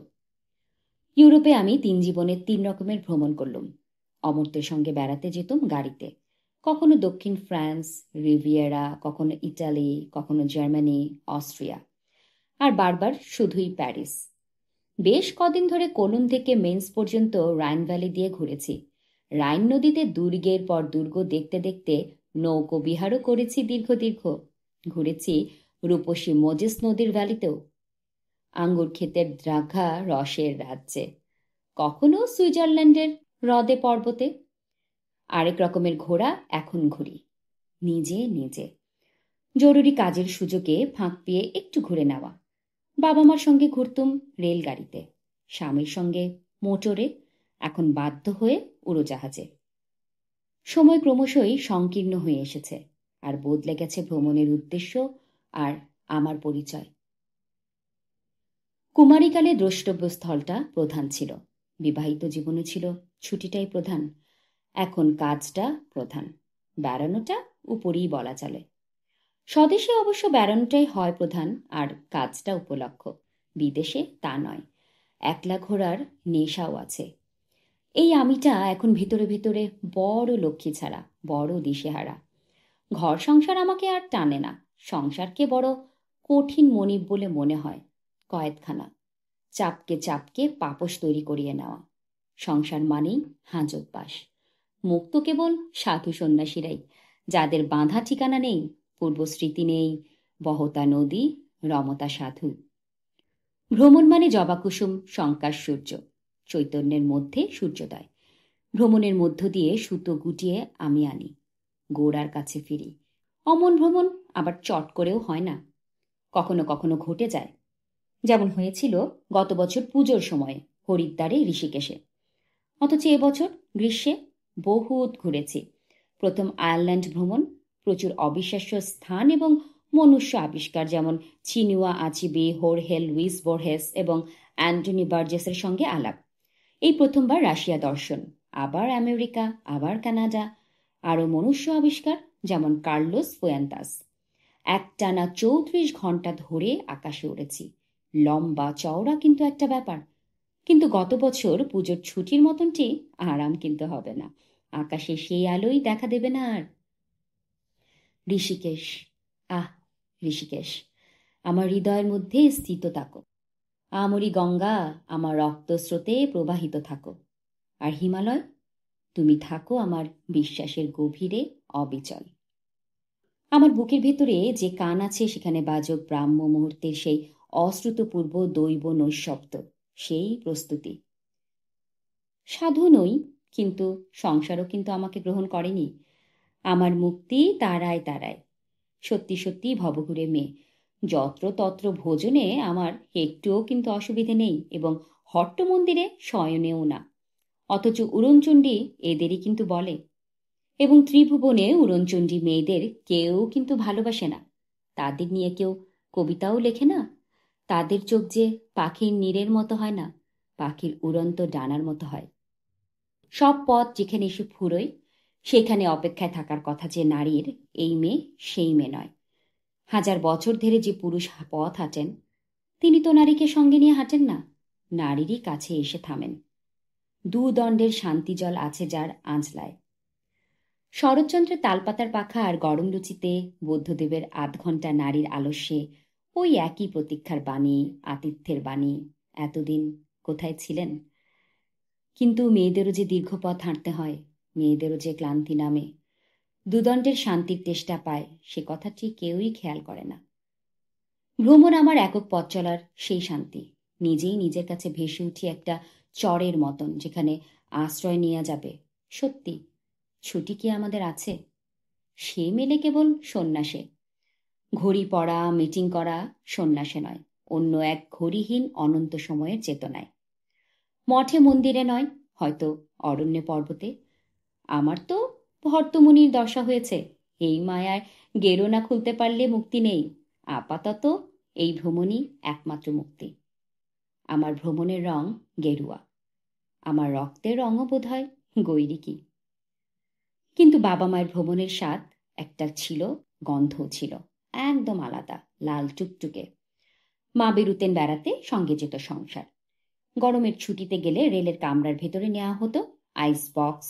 ইউরোপে আমি ৩ জীবনে ৩ রকমের ভ্রমণ করলুম। অমর্ত্যের সঙ্গে বেড়াতে যেতুম গাড়িতে, কখনো দক্ষিণ ফ্রান্স, রিভিয়েরা, কখনো ইটালি, কখনো জার্মানি, অস্ট্রিয়া, আর বারবার শুধুই প্যারিস। বেশ কদিন ধরে কোলন থেকে মেন্স পর্যন্ত রাইন ভ্যালি দিয়ে ঘুরেছি। রাইন নদীতে দুর্গের পর দুর্গ দেখতে দেখতে নৌকো বিহারও করেছি দীর্ঘ দীর্ঘ। ঘুরেছি রূপসী মোজেস নদীর ভ্যালিতেও, আঙ্গুর ক্ষেতের দ্রাঘা রসের রাজ্যে, কখনো সুইজারল্যান্ডের হ্রদে পর্বতে। আরেক রকমের ঘোরা এখন ঘুরি নিজে নিজে, জরুরি কাজের সুযোগে ফাঁক পেয়ে একটু ঘুরে নেওয়া। বাবা মার সঙ্গে ঘুরতুম রেলগাড়িতে, স্বামীর সঙ্গে মোটরে, এখন বাধ্য হয়ে উড়োজাহাজে। সময় ক্রমশই সংকীর্ণ হয়ে এসেছে, আর বদলে গেছে ভ্রমণের উদ্দেশ্য আর আমার পরিচয়। কুমারীকালে দ্রষ্টব্য স্থলটা প্রধান ছিল, বিবাহিত জীবনে ছিল ছুটিটাই প্রধান, এখন কাজটা প্রধান, বেড়ানোটা উপরেই বলা চলে। স্বদেশে অবশ্য বেড়ানোটাই হয় প্রধান আর কাজটা উপলক্ষ, বিদেশে তা নয়। একলা ঘোরার নেশাও আছে। এই আমিটা এখন ভিতরে ভিতরে বড় লক্ষ্মী ছাড়া, বড় দিশেহারা। ঘর সংসার আমাকে আর টানে না, সংসারকে বড় কঠিন মনিব বলে মনে হয়। কয়েদখানা, চাপকে চাপকে পাপোশ তৈরি করিয়ে নেওয়া। সংসার মানেই হাজতবাস। মুক্ত কেবল সাধু সন্ন্যাসীরাই, যাদের বাঁধা ঠিকানা নেই, পূর্বস্মৃতি নেই, বহতা নদী, রমতা সাধু। ভ্রমণ মানে জবাকুসুম শঙ্কার সূর্য, চৈতন্যের মধ্যে সূর্যোদয়। ভ্রমণের মধ্য দিয়ে সুতো গুটিয়ে আমি আনি, গোড়ার কাছে ফিরি। অমন ভ্রমণ আবার চট করেও হয় না, কখনো কখনো ঘটে যায়। যেমন হয়েছিল গত বছর পুজোর সময়ে হরিদ্বারে, ঋষিকেশে। অথচ এবছর গ্রীষ্মে বহুত ঘুরেছি। প্রথম আয়ারল্যান্ড ভ্রমণ, প্রচুর অবিশ্বাস্য স্থান এবং মনুষ্য আবিষ্কার, যেমন চিনুয়া আচিবে, হোরহে লুইস বোর্হেস এবং অ্যান্টনি বার্জেসের সঙ্গে আলাপ। এই প্রথমবার রাশিয়া দর্শন, আবার আমেরিকা, আবার কানাডা। আরও মনুষ্য আবিষ্কার, যেমন কার্লোস ফুয়েন্তাস। একটানা ৩৪ ঘন্টা ধরে আকাশে উড়েছি, লম্বা চওড়া কিন্তু একটা ব্যাপার। কিন্তু গত বছর পুজোর ছুটির মতনটি আরাম কিন্তু হবে না, আকাশে সেই আলোই দেখা দেবে না আর। ঋষিকেশ, আহ ঋষিকেশ, আমার হৃদয়ের মধ্যে স্থিত থাকো। আমরি গঙ্গা, আমার রক্তস্রোতে প্রবাহিত থাকো। আর হিমালয়, তুমি থাকো আমার বিশ্বাসের গভীরে অবিচল। আমার বুকের ভেতরে যে কান আছে সেখানে বাজক ব্রাহ্ম মুহূর্তের সেই অশ্রুতপূর্ব দৈব নৈশব্দ, সেই প্রস্তুতি। সাধু নই, কিন্তু সংসারও কিন্তু আমাকে গ্রহণ করেনি। আমার মুক্তি তারায় তারায়। সত্যি সত্যি ভবঘুরে মেয়ে, যত্রতত্র ভোজনে আমার একটুও কিন্তু অসুবিধে নেই, এবং হট্ট মন্দিরে শয়নেও না। অথচ উড়নচণ্ডী এদেরই কিন্তু বলে, এবং ত্রিভুবনে উড়নচণ্ডী মেয়েদের কেউ কিন্তু ভালোবাসে না। তাদের নিয়ে কেউ কবিতাও লেখে না। তাদের চোখ যে পাখির নীড়ের মতো হয় না, পাখির উড়ন্ত ডানার মতো হয়। সব পথ যেখানে এসে ফুরোয়, সেখানে অপেক্ষায় থাকার কথা যে নারীর, এই মেয়ে সেই মেয়ে নয়। 1000 বছর ধরে যে পুরুষ পথ হাঁটেন, তিনি তো নারীকে সঙ্গে নিয়ে হাঁটেন না, নারীরই কাছে এসে থামেন। দুদণ্ডের শান্তি জল আছে যার আঁচলায়। শরৎচন্দ্রের তালপাতার পাখা আর গরম লুচিতে, বুদ্ধদেবের 8 ঘন্টা নারীর আলস্যে, ওই একই প্রতীক্ষার বাণী, আতিথ্যের বাণী। এতদিন কোথায় ছিলেন? কিন্তু মেয়েদেরও যে দীর্ঘ পথ হাঁটতে হয়, মেয়েদেরও যে ক্লান্তি নামে, দুদণ্ডের শান্তির তেষ্টা পায়, সে কথাটি কেউই খেয়াল করে না। ভ্রমণ আমার একক পথ চলার সেই শান্তি। নিজেই নিজের কাছে ভেসে উঠি একটা চরের মতন, যেখানে আশ্রয় নেওয়া যাবে। সত্যি, ছুটি কি আমাদের আছে? সে মেলে কেবল সন্ন্যাসে। ঘড়ি পড়া, মিটিং করা সন্ন্যাসে নয়, অন্য এক ঘড়িহীন অনন্ত সময়ের চেতনায়। মঠে মন্দিরে নয়, হয়তো অরণ্যে পর্বতে। আমার তো ভর্তমুনির দশা হয়েছে। এই মায়ায় গেরো না খুলতে পারলে মুক্তি নেই। আপাতত এই ভ্রমণই একমাত্র মুক্তি। আমার ভ্রমণের রং গেরুয়া, আমার রক্তের রঙও বোধ হয় গৈরিকী। কিন্তু বাবা মায়ের ভ্রমণের স্বাদ একটা ছিল, গন্ধও ছিল একদম আলাদা, লাল টুকটুকে। মা বেরুতেন বেড়াতে, সঙ্গে যেত সংসার। গরমের ছুটিতে গেলে রেলের কামরার ভেতরে নেওয়া হতো আইস বক্স,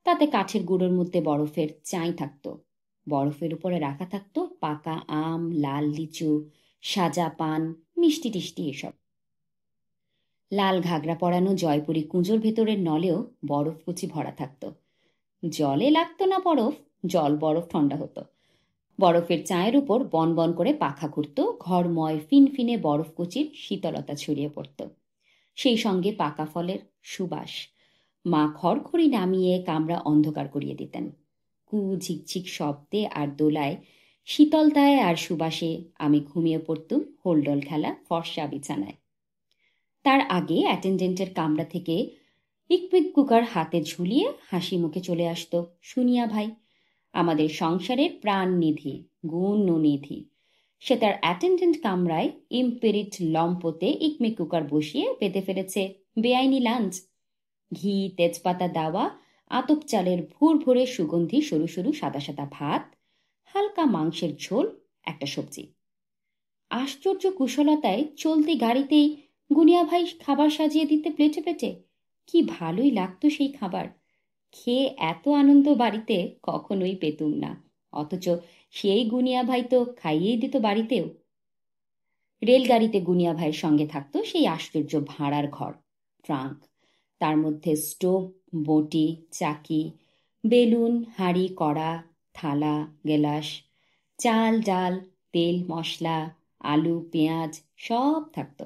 তাতে কাঠের গুঁড়োর মধ্যে বরফের চাই থাকতো। বরফের উপরে রাখা থাকতো পাকা আম, লাল লিচু, সাজা পান, মিষ্টি টিষ্টি এসব। লাল ঘাগরা পরানো জয়পুরি কুঁজোর ভেতরের নলেও বরফকুচি ভরা থাকতো। জলে লাগতো না বরফ, জল বরফ ঠান্ডা হতো। বরফের চায়ের উপর বন বন করে পাখা ঘুরত, ঘরময় ফিনফিনে বরফকুচির শীতলতা ছড়িয়ে পড়ত। সেই সঙ্গে পাকা ফলের সুবাস। মা খড়খড়ি নামিয়ে কামরা অন্ধকার করিয়ে দিতেন। কু ঝিকঝিক শব্দে আর দোলায়, শীতলতায় আর সুবাসে আমি ঘুমিয়ে পড়তুম হোলডল খেলা ফর্সা বিছানায়। তার আগে অ্যাটেন্ডেন্টের কামরা থেকে ইকপিক কুকার হাতে ঝুলিয়ে হাসি মুখে চলে আসত সুনিয়া ভাই, আমাদের সংসারের প্রাণ নিধি, গুণ নিধি। সে তার অ্যাটেন্ডেন্ট কামরায় ইম্পেরিট লম্পতে ইকমিক কুকার বসিয়ে পেতে ফেলেছে বেআইনি লাঞ্চ। ঘি তেজপাতা দেওয়া আতপ চালের ভুর ভরে সুগন্ধি সরু সরু সাদা সাদা ভাত, হালকা মাংসের ঝোল, একটা সবজি। আশ্চর্য কুশলতায় চলতি গাড়িতেই গুনিয়া ভাই খাবার সাজিয়ে দিতে প্লেটে প্লেটে। কি ভালোই লাগতো সেই খাবার। খেয়ে এত আনন্দ বাড়িতে কখনোই পেতুম না, অথচ সেই গুনিয়া ভাই তো খাইয়েই দিত বাড়িতেও। রেলগাড়িতে গুনিয়া ভাইয়ের সঙ্গে থাকতো সেই আশ্চর্য ভাঁড়ার ঘর, ট্রাঙ্ক। তার মধ্যে স্টোভ, বঁটি, চাকি, বেলুন, হাঁড়ি, কড়া, থালা, গেলাস, চাল ডাল, তেল মশলা, আলু পেঁয়াজ সব থাকতো।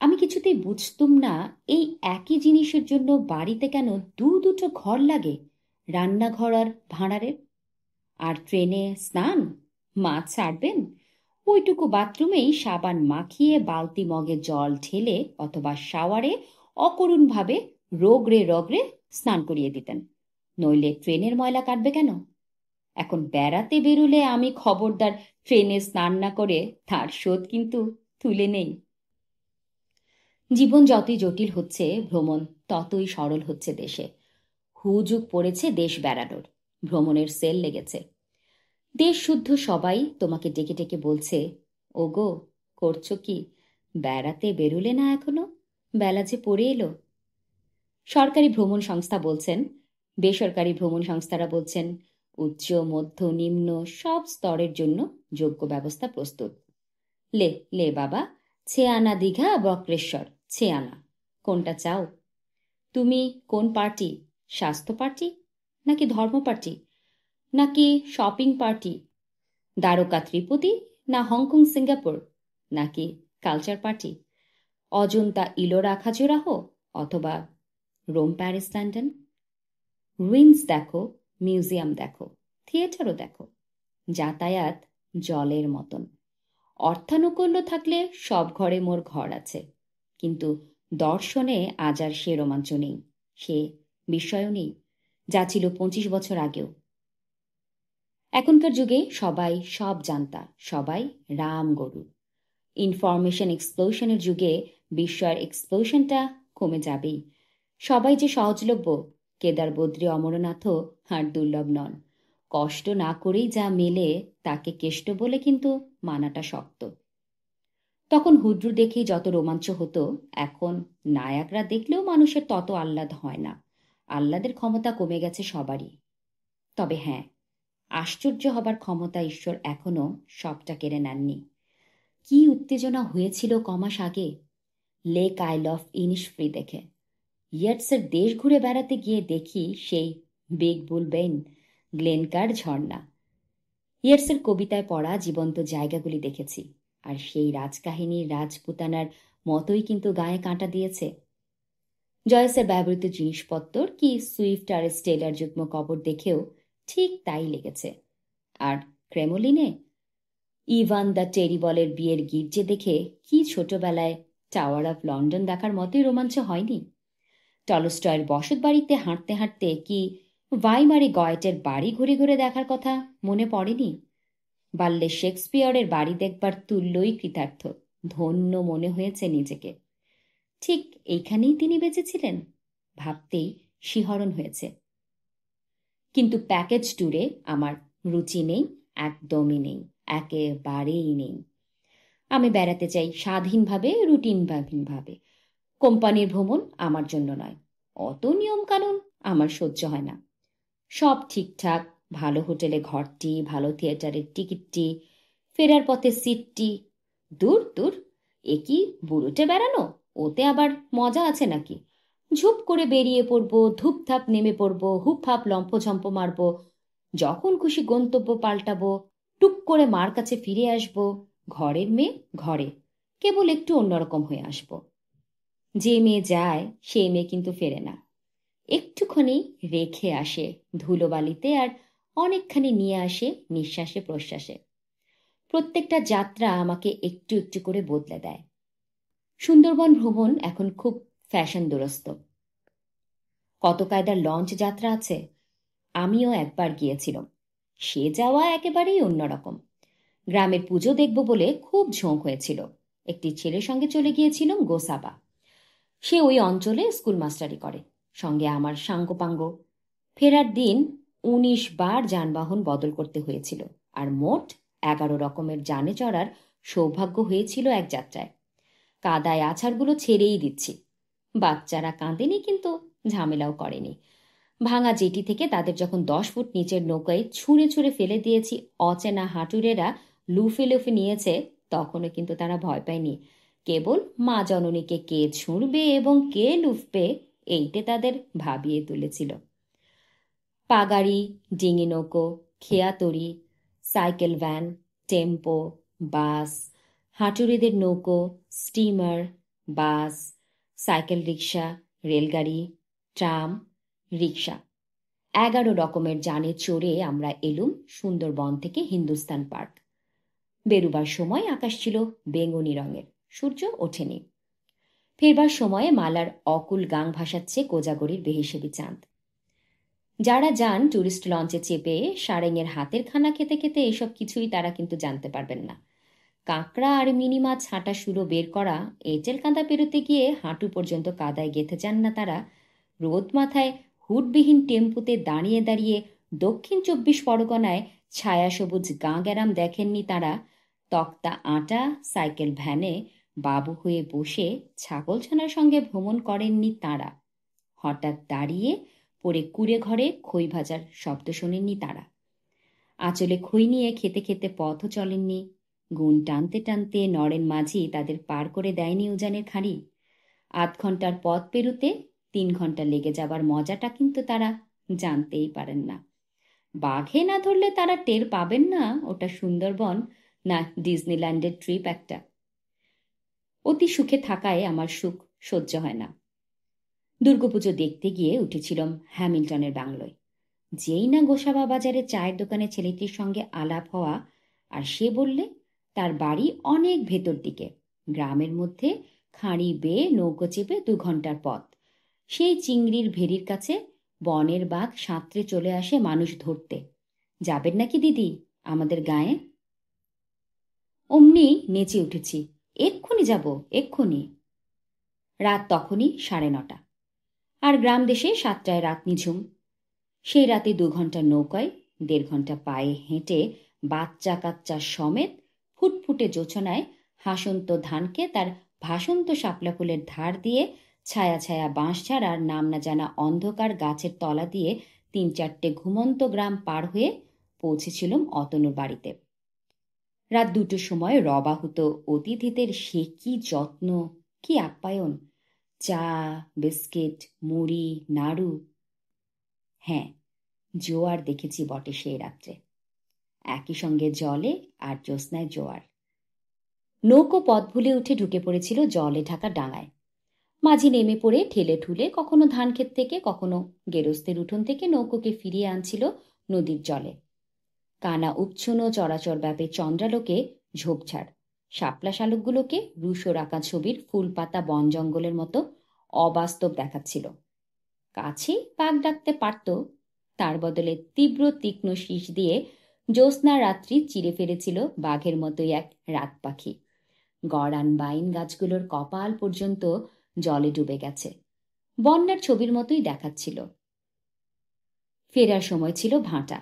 আমি কিছুতেই বুঝতুম না এই একই জিনিসের জন্য বাড়িতে কেন দুটো ঘর লাগে, রান্নাঘর আর ভাঁড়ারের। আর ট্রেনে স্নান, মাছ ছাড়বেন, ওইটুকু বাথরুমেই সাবান মাখিয়ে বালতি মগে জল ঢেলে অথবা শাওয়ারে অকরুণভাবে রোগড়ে রগড়ে স্নান করিয়ে দিতেন। নইলে ট্রেনের ময়লা কাটবে কেন? এখন বেড়াতে বেরুলে আমি খবরদার ট্রেনে স্নান না করে তার শোধ কিন্তু তুলে নেই। জীবন যতই জটিল হচ্ছে, ভ্রমণ ততই সরল হচ্ছে দেশে। হুজুগ পড়েছে দেশ বেড়ানোর, ভ্রমণের সেল লেগেছে। দেশ শুদ্ধ সবাই তোমাকে ডেকে ডেকে বলছে, ওগো করছো কি, বেড়াতে বেরুলে না এখনো, বেলা যে পড়ে এলো। সরকারি ভ্রমণ সংস্থা বলছেন, বেসরকারি ভ্রমণ সংস্থারা বলছেন, উচ্চ মধ্য নিম্ন সব স্তরের জন্য যোগ্য ব্যবস্থা প্রস্তুত। লে লে বাবা, 6 আনা দীঘা বক্রেশ্বর, 6 আনা। কোনটা চাও? তুমি কোন পার্টি? স্বাস্থ্য পার্টি নাকি ধর্ম পার্টি নাকি শপিং পার্টি? দ্বারকা ত্রিপতি না হংকং সিঙ্গাপুর নাকি কালচার পার্টি? অজন্তা ইলোরা খাজুরাহ অথবা রোম প্যারিস লন্ডন? রুইন্স দেখো, মিউজিয়াম দেখো, থিয়েটারও দেখো। যাতায়াত জলের মতন। অর্থানুকূল্য থাকলে সব ঘরে মোর ঘর আছে, কিন্তু দর্শনে আজ আর সে রোমাঞ্চ নেই, সে বিস্ময়ও নেই, যা ছিল 25 বছর আগেও। এখনকার যুগে সবাই সব জানতা, সবাই রাম গরু। ইনফরমেশন এক্সপ্লোশনের যুগে বিস্ময়ের এক্সপ্লোশনটা কমে যাবেই। সবাই যে সহজলভ্য, কেদার বদ্রী অমরনাথও আর দুর্লভ নন। কষ্ট না করেই যা মেলে তাকে কেষ্ট বলে কিন্তু মানাটা শক্ত। তখন হুড্রু দেখেই যত রোমাঞ্চ হতো, এখন নায়াকরা দেখলেও মানুষের তত আহ্লাদ হয় না। আহ্লাদের ক্ষমতা কমে গেছে সবারই। তবে হ্যাঁ, আশ্চর্য হবার ক্ষমতা ঈশ্বর এখনো সবটা কেড়ে নেননি। কি উত্তেজনা হয়েছিল কমাস আগে লেক আইল অফ ইনিশফ্রি দেখে। ইয়েটসের দেশ ঘুরে বেড়াতে গিয়ে দেখি সেই বিগ বুল বেন, গ্লেনকার ঝর্ণা। ইয়েটসের কবিতায় পড়া জীবন্ত জায়গাগুলি দেখেছি, আর সেই রাজকাহিনীর রাজপুতানার মতোই কিন্তু গায়ে কাঁটা দিয়েছে। জয়েসের ব্যবহৃত জিনিসপত্র কি সুইফট আর স্টেলার যুগ্ম কবর দেখেও ঠিক তাই লেগেছে। আর ক্রেমলিনে ইভান দ্য টেরিবলের বিয়ের গির্জে দেখে কি ছোটবেলায় টাওয়ার অফ লন্ডন দেখার মতোই রোমাঞ্চ হয়নি? টলস্টয়ের বসত বাড়িতে হাঁটতে হাঁটতে কি ভাইমারি গয়েটের বাড়ি ঘুরে ঘুরে দেখার কথা মনে পড়েনি? বাল্যে শেক্সপিয়রের বাড়ি দেখবার তুল্যই কৃতার্থ, ধন্য মনে হয়েছে নিজেকে। ঠিক এইখানেই তিনি বেঁচেছিলেন ভাবতেই শিহরণ হয়েছে। কিন্তু প্যাকেজ ট্যুরে আমার রুচি নেই, একদমই নেই, একেবারেই নেই। আমি বেড়াতে চাই স্বাধীনভাবে, রুটিনভাবে। কোম্পানির ভ্রমণ আমার জন্য নয়। অত নিয়মকানুন আমার সহ্য হয় না। সব ঠিকঠাক, ভালো হোটেলে ঘরটি, ভালো থিয়েটারের টিকিটটি, ফেরার পথে সিটটি। দূর দূর, এ কি বুড়োটে বেড়ানো? ওতে আবার মজা আছে নাকি? ঝুপ করে বেরিয়ে পড়বো, ধূপধাপ নেমে পড়বো, হুপহাপ লম্ফঝম্প মারবো, যখন খুশি গন্তব্য পাল্টাবো, টুক করে মার কাছে ফিরে আসবো। ঘরের মেয়ে ঘরে, কেবল একটু অন্যরকম হয়ে আসবো। যে মেয়ে যায় সে মেয়ে কিন্তু ফেরে না, একটুখানি রেখে আসে ধুলোবালিতে, আর অনেকখানি নিয়ে আসে নিঃশ্বাসে প্রশ্বাসে। প্রত্যেকটা যাত্রা আমাকে একটু একটু করে বদলে দেয়। সুন্দরবন ভ্রমণ এখন খুব ফ্যাশন দুরস্ত। কত কায়দার লঞ্চ যাত্রা আছে। আমিও একবার গিয়েছিলাম। সে যাওয়া একেবারেই অন্যরকম। গ্রামের পুজো দেখব বলে খুব ঝোঁক হয়েছিল। একটি ছেলের সঙ্গে চলে গিয়েছিলাম গোসাবা। সে ওই অঞ্চলে স্কুল মাস্টারি করে, সঙ্গে আমার সাঙ্গপাঙ্গ। ফেরার দিন ১৯ বার যানবাহন বদল করতে হয়েছিল, আর মোট ১১ রকমের যানে চড়ার সৌভাগ্য হয়েছিল এক যাত্রায়। কাদায় আছাড়গুলো ছেড়েই দিচ্ছি। বাচ্চারা কাঁদেনি, কিন্তু ঝামেলাও করেনি। ভাঙা জেটি থেকে তাদের যখন ১০ ফুট নিচের নৌকায় ছুঁড়ে ছুঁড়ে ফেলে দিয়েছি, অচেনা হাঁটুরেরা লুফে লুফে নিয়েছে, তখনও কিন্তু তারা ভয় পায়নি। কেবল মা জননীকে কে ছুঁড়বে এবং কে লুফবে, এইটে তাদের ভাবিয়ে তুলেছিল। পাগাড়ি, ডিঙি নৌকো, খেয়াতড়ি, সাইকেল ভ্যান, টেম্পো, বাস, হাঁটুরেদের নৌকো, স্টিমার, বাস, সাইকেল রিক্সা, রেলগাড়ি, ট্রাম, রিক্সা, ১১ রকমের যানে চড়ে আমরা এলুম সুন্দরবন থেকে হিন্দুস্তান পার্ক। বেরুবার সময় আকাশ ছিল বেঙুনি রঙের, সূর্য ওঠেনি। ফেরবার সময়ে মালার অকুল গাং ভাসাচ্ছে কোজাগরীর বেহিসেবি চাঁদ। যারা যান ট্যুরিস্ট লঞ্চে চেপে সারেঙের হাতের খানা খেতে খেতে, এসব কিছুই তারা কিন্তু জানতে পারবেন না। কাঁকড়া আর মিনি মাছ হাঁটা শুরু বের করা এঁটেল কাঁদা পেরোতে গিয়ে হাঁটু পর্যন্ত কাদায় গেঁথে যান না তারা। রোদ মাথায় হুডবিহীন টেম্পুতে দাঁড়িয়ে দাঁড়িয়ে দক্ষিণ ২৪ পরগনায় ছায়া সবুজ গাঁ গ্যারাম দেখেননি তারা। তক্তা আটা সাইকেল ভ্যানে বাবু হয়ে বসে ছাগলছানার সঙ্গে ভ্রমণ করেননি তারা। হঠাৎ দাঁড়িয়ে পড়ে কুড়ে ঘরে খই ভাজার শব্দ শোনেননি তারা। আঁচলে খই নিয়ে খেতে খেতে পথও চলেননি। গুণ টানতে টানতে নরেন মাঝি তাদের পার করে দেয়নি উজানের খাঁড়ি। ৮ ঘন্টার পথ পেরুতে ৩ ঘন্টা লেগে যাবার মজাটা কিন্তু তারা জানতেই পারেন না। বাঘে না ধরলে তারা টের পাবেন না ওটা সুন্দরবন না ডিজনিল্যান্ডের ট্রিপ একটা। অতি সুখে থাকায় আমার সুখ সহ্য হয় না। দুর্গাপুজো দেখতে গিয়ে উঠেছিলাম হ্যামিল্টনের বাংলোয়। যেই না গোসাবা বাজারে চায়ের দোকানে ছেলেটির সঙ্গে আলাপ হওয়া, আর সে বললে তার বাড়ি অনেক ভেতর দিকে, গ্রামের মধ্যে, খাঁড়ি বেয়ে নৌকো চেপে ২ ঘন্টার পথ। সেই চিংড়ির ভেরির কাছে বনের বাঘ সাঁতরে চলে আসে মানুষ ধরতে। যাবেন নাকি দিদি আমাদের গায়ে? অমনি নেচে উঠেছি, এক্ষুনি যাব, এক্ষুনি। রাত তখনই ৯:৩০। আর গ্রাম দেশে ৭টায় রাত নিঝুম। সেই রাতে ২ ঘন্টা নৌকায়, ১.৫ ঘন্টা পায়ে হেঁটে, বাচ্চা কাচ্চা সমেত ফুটফুটে জোছনায় হাসন্ত ধানকে তার ভাসন্ত শাপলা ফুলের ধার দিয়ে, ছায়া ছায়া বাঁশঝাড় আর নাম না জানা অন্ধকার গাছের তলা দিয়ে ৩-৪টে ঘুমন্ত গ্রাম পার হয়ে পৌঁছেছিলাম অতনুর বাড়িতে। রাত ২টোর সময় রবাহুত অতিথিদের সে কি যত্ন, কি আপ্যায়ন! চা, বিস্কিট, মুড়ি, নাড়ু। হ্যাঁ, জোয়ার দেখেছি বটে সেই রাত্রে। একই সঙ্গে জলে আর জ্যোৎস্নায় জোয়ার। নৌকো পথ ভুলে উঠে ঢুকে পড়েছিল জলে ঢাকা ডাঙায়। মাঝি নেমে পড়ে ঠেলে ঠুলে কখনো ধানক্ষেত থেকে, কখনো গেরস্তের উঠোন থেকে নৌকোকে ফিরিয়ে আনছিল নদীর জলে। কানা উচ্ছন্ন চরাচর ব্যাপে চন্দ্রালোকে ঝোপঝাড়, শাপলা শালুকগুলোকে রুশোর আঁকা ছবির ফুলপাতা বন জঙ্গলের মতো অবাস্তব দেখাচ্ছিল। কাছে বাঘ ডাকতে পারত, তার বদলে তীব্র তীক্ষ্ণ শীষ দিয়ে জ্যোৎস্না রাত্রি চিরে ফেলেছিল বাঘের মতোই এক রাত পাখি। গড়ান বাইন গাছগুলোর কপাল পর্যন্ত জলে ডুবে গেছে, বন্যার ছবির মতোই দেখাচ্ছিল। ফেরার সময় ছিল ভাঁটা।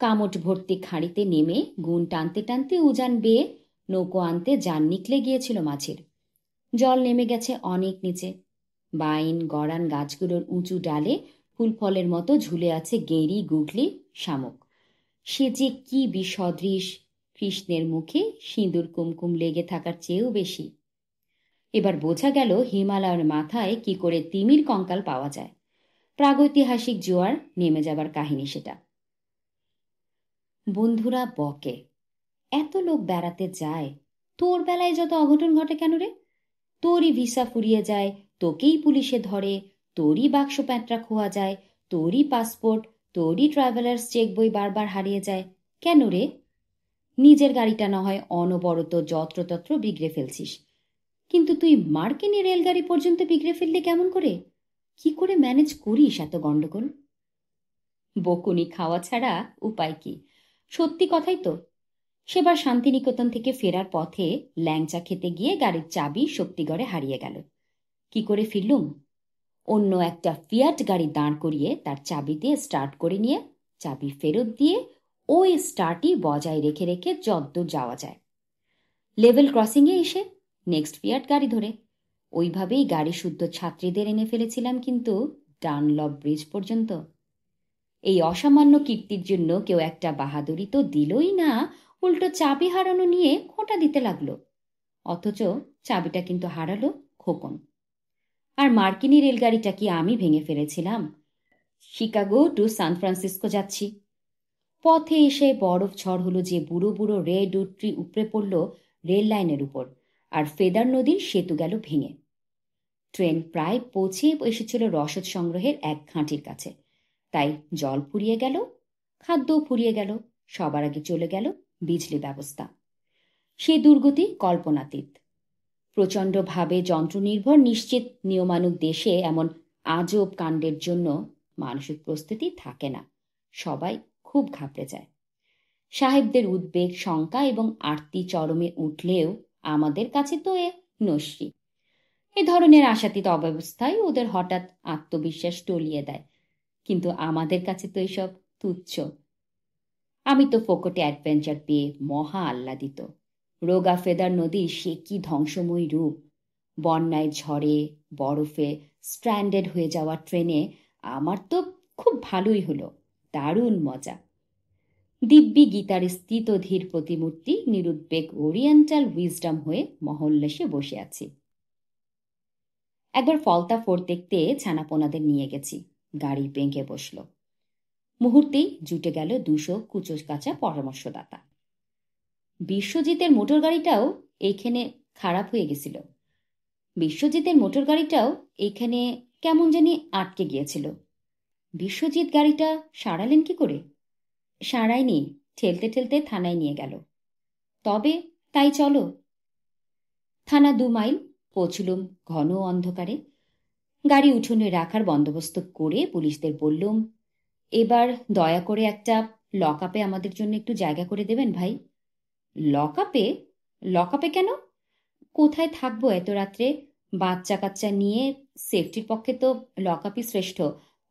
কামট ভর্তি খাঁড়িতে নেমে গুণ টানতে টানতে উজান বেয়ে নৌকো আনতে যান নিকলে গিয়েছিল মাঝির। জল নেমে গেছে অনেক নিচে। বাইন গড়ান গাছগুলোর উঁচু ডালে ফুল ফলের মতো ঝুলে আছে গেঁড়ি, গুগলি, শামুক। সে যে কি বিসদৃশ, কৃষ্ণের মুখে সিঁদুর কুমকুম লেগে থাকার চেয়েও বেশি। এবার বোঝা গেল হিমালয়ের মাথায় কি করে তিমির কঙ্কাল পাওয়া যায়। প্রাগৈতিহাসিক জোয়ার নেমে যাবার কাহিনী সেটা। বন্ধুরা বকে, এত লোক বেড়াতে যায়, তোর বেলায় যত অঘটন ঘটে কেন রে? তোরই ভিসা ফুরিয়ে যায়, তোকেই পুলিশে ধরে, তোরই বাক্স প্যাঁটরা খোয়া যায়, তোরই পাসপোর্ট, তোরই ট্রাভেলার্স চেক বই বারবার হারিয়ে যায় কেন রে? নিজের গাড়িটা না হয় অনবরত যত্রতত্র বিগড়ে ফেলছিস, কিন্তু তুই মার্কিনী রেলগাড়ি পর্যন্ত বিগড়ে ফেললে কেমন করে? কি করে ম্যানেজ করিস এত গন্ডগোল? বকুনি খাওয়া ছাড়া উপায় কি? সত্যি কথাই তো। সেবার শান্তিনিকেতন থেকে ফেরার পথে ল্যাংচা খেতে গিয়ে গাড়ির চাবি শক্তিগড়ে হারিয়ে গেল। কি করে ফিরলুম? অন্য একটা ফিয়াট গাড়ি দাঁড় করিয়ে তার চাবি দিয়ে স্টার্ট করে নিয়ে চাবি ফেরত দিয়ে ওই স্টার্টই বজায় রেখে রেখে যদ্দূর যাওয়া যায়। লেভেল ক্রসিংয়ে এসে নেক্সট ফিয়াট গাড়ি ধরে ওইভাবেই গাড়ি শুদ্ধ ছাত্রীদের এনে ফেলেছিলাম, কিন্তু ডানলপ ব্রিজ পর্যন্ত। এই অসামান্য কীর্তির জন্য কেউ একটা বাহাদুরি তো দিলই না, উল্টো চাবি হারানো নিয়ে খোঁটা দিতে লাগলো। অথচ চাবিটা কিন্তু হারালো খোকন। আর মার্কিনী রেলগাড়িটা কি আমি ভেঙে ফেলেছিলাম? শিকাগো টু সান ফ্রান্সিসকো যাচ্ছি। পথে এসে বরফ ঝড় হলো যে বুড়ো বুড়ো রেড উড ট্রি উপড়ে পড়ল রেল লাইনের উপর, আর ফেদার নদীর সেতু গেল ভেঙে। ট্রেন প্রায় পৌঁছে এসেছিল রসদ সংগ্রহের এক ঘাঁটির কাছে, তাই জল ফুরিয়ে গেল, খাদ্যও ফুরিয়ে গেল, সবার আগে চলে গেল বিজলি ব্যবস্থা। সে দুর্গতি কল্পনাতীত। প্রচণ্ডভাবে যন্ত্রনির্ভর নিশ্চিত নিয়মানুগ দেশে এমন আজব কাণ্ডের জন্য মানসিক প্রস্তুতি থাকে না, সবাই খুব ঘাবড়ে যায়। সাহেবদের উদ্বেগ, শঙ্কা এবং আরতি চরমে উঠলেও আমাদের কাছে তো এ নস্যি। এ ধরনের আশাতীত অব্যবস্থায় ওদের হঠাৎ আত্মবিশ্বাস টলিয়ে দেয়, কিন্তু আমাদের কাছে তো এসব তুচ্ছ। আমি তো ফোকটে অ্যাডভেঞ্চার পেয়ে মহা আহ্লাদিত। রোগা ফেদার নদীর সে কি ধ্বংসময়ী রূপ! বন্যায়, ঝড়ে, বরফে স্ট্র্যান্ডেড হয়ে যাওয়া ট্রেনে আমার তো খুব ভালোই হলো, দারুণ মজা। দিব্যি গীতার স্থিতধীর প্রতিমূর্তি নিরুদ্বেগ ওরিয়েন্টাল উইজডম হয়ে মহল্লাসে বসে আছি। একবার ফলতা ফোর্ট দেখতে ছানাপোনাদের নিয়ে গেছি, গাড়ি বেঁকে বসল। মুহূর্তেই জুটে গেল 200 কুচোস কাঁচা পরামর্শদাতা। বিশ্বজিতের মোটর গাড়িটাও এইখানে খারাপ হয়ে গেছিল। বিশ্বজিতের মোটর গাড়িটাও এইখানে কেমন জানি আটকে গিয়েছিল। বিশ্বজিৎ গাড়িটা সারালেন কি করে? সারায়নি, ঠেলতে ঠেলতে থানায় নিয়ে গেল। তবে তাই চলো। থানা 2 মাইল, পৌঁছলুম ঘন অন্ধকারে। গাড়ি উঠোনে রাখার বন্দোবস্ত করে পুলিশদের বললুম, এবার দয়া করে একটা লকআপে আমাদের জন্য একটু জায়গা করে দেবেন ভাই। লকআপে? লকআপে কেন? কোথায় থাকবো এত রাত্রে? বাচ্চা কাচ্চা নিয়ে সেফটির পক্ষে তো লকআপই শ্রেষ্ঠ,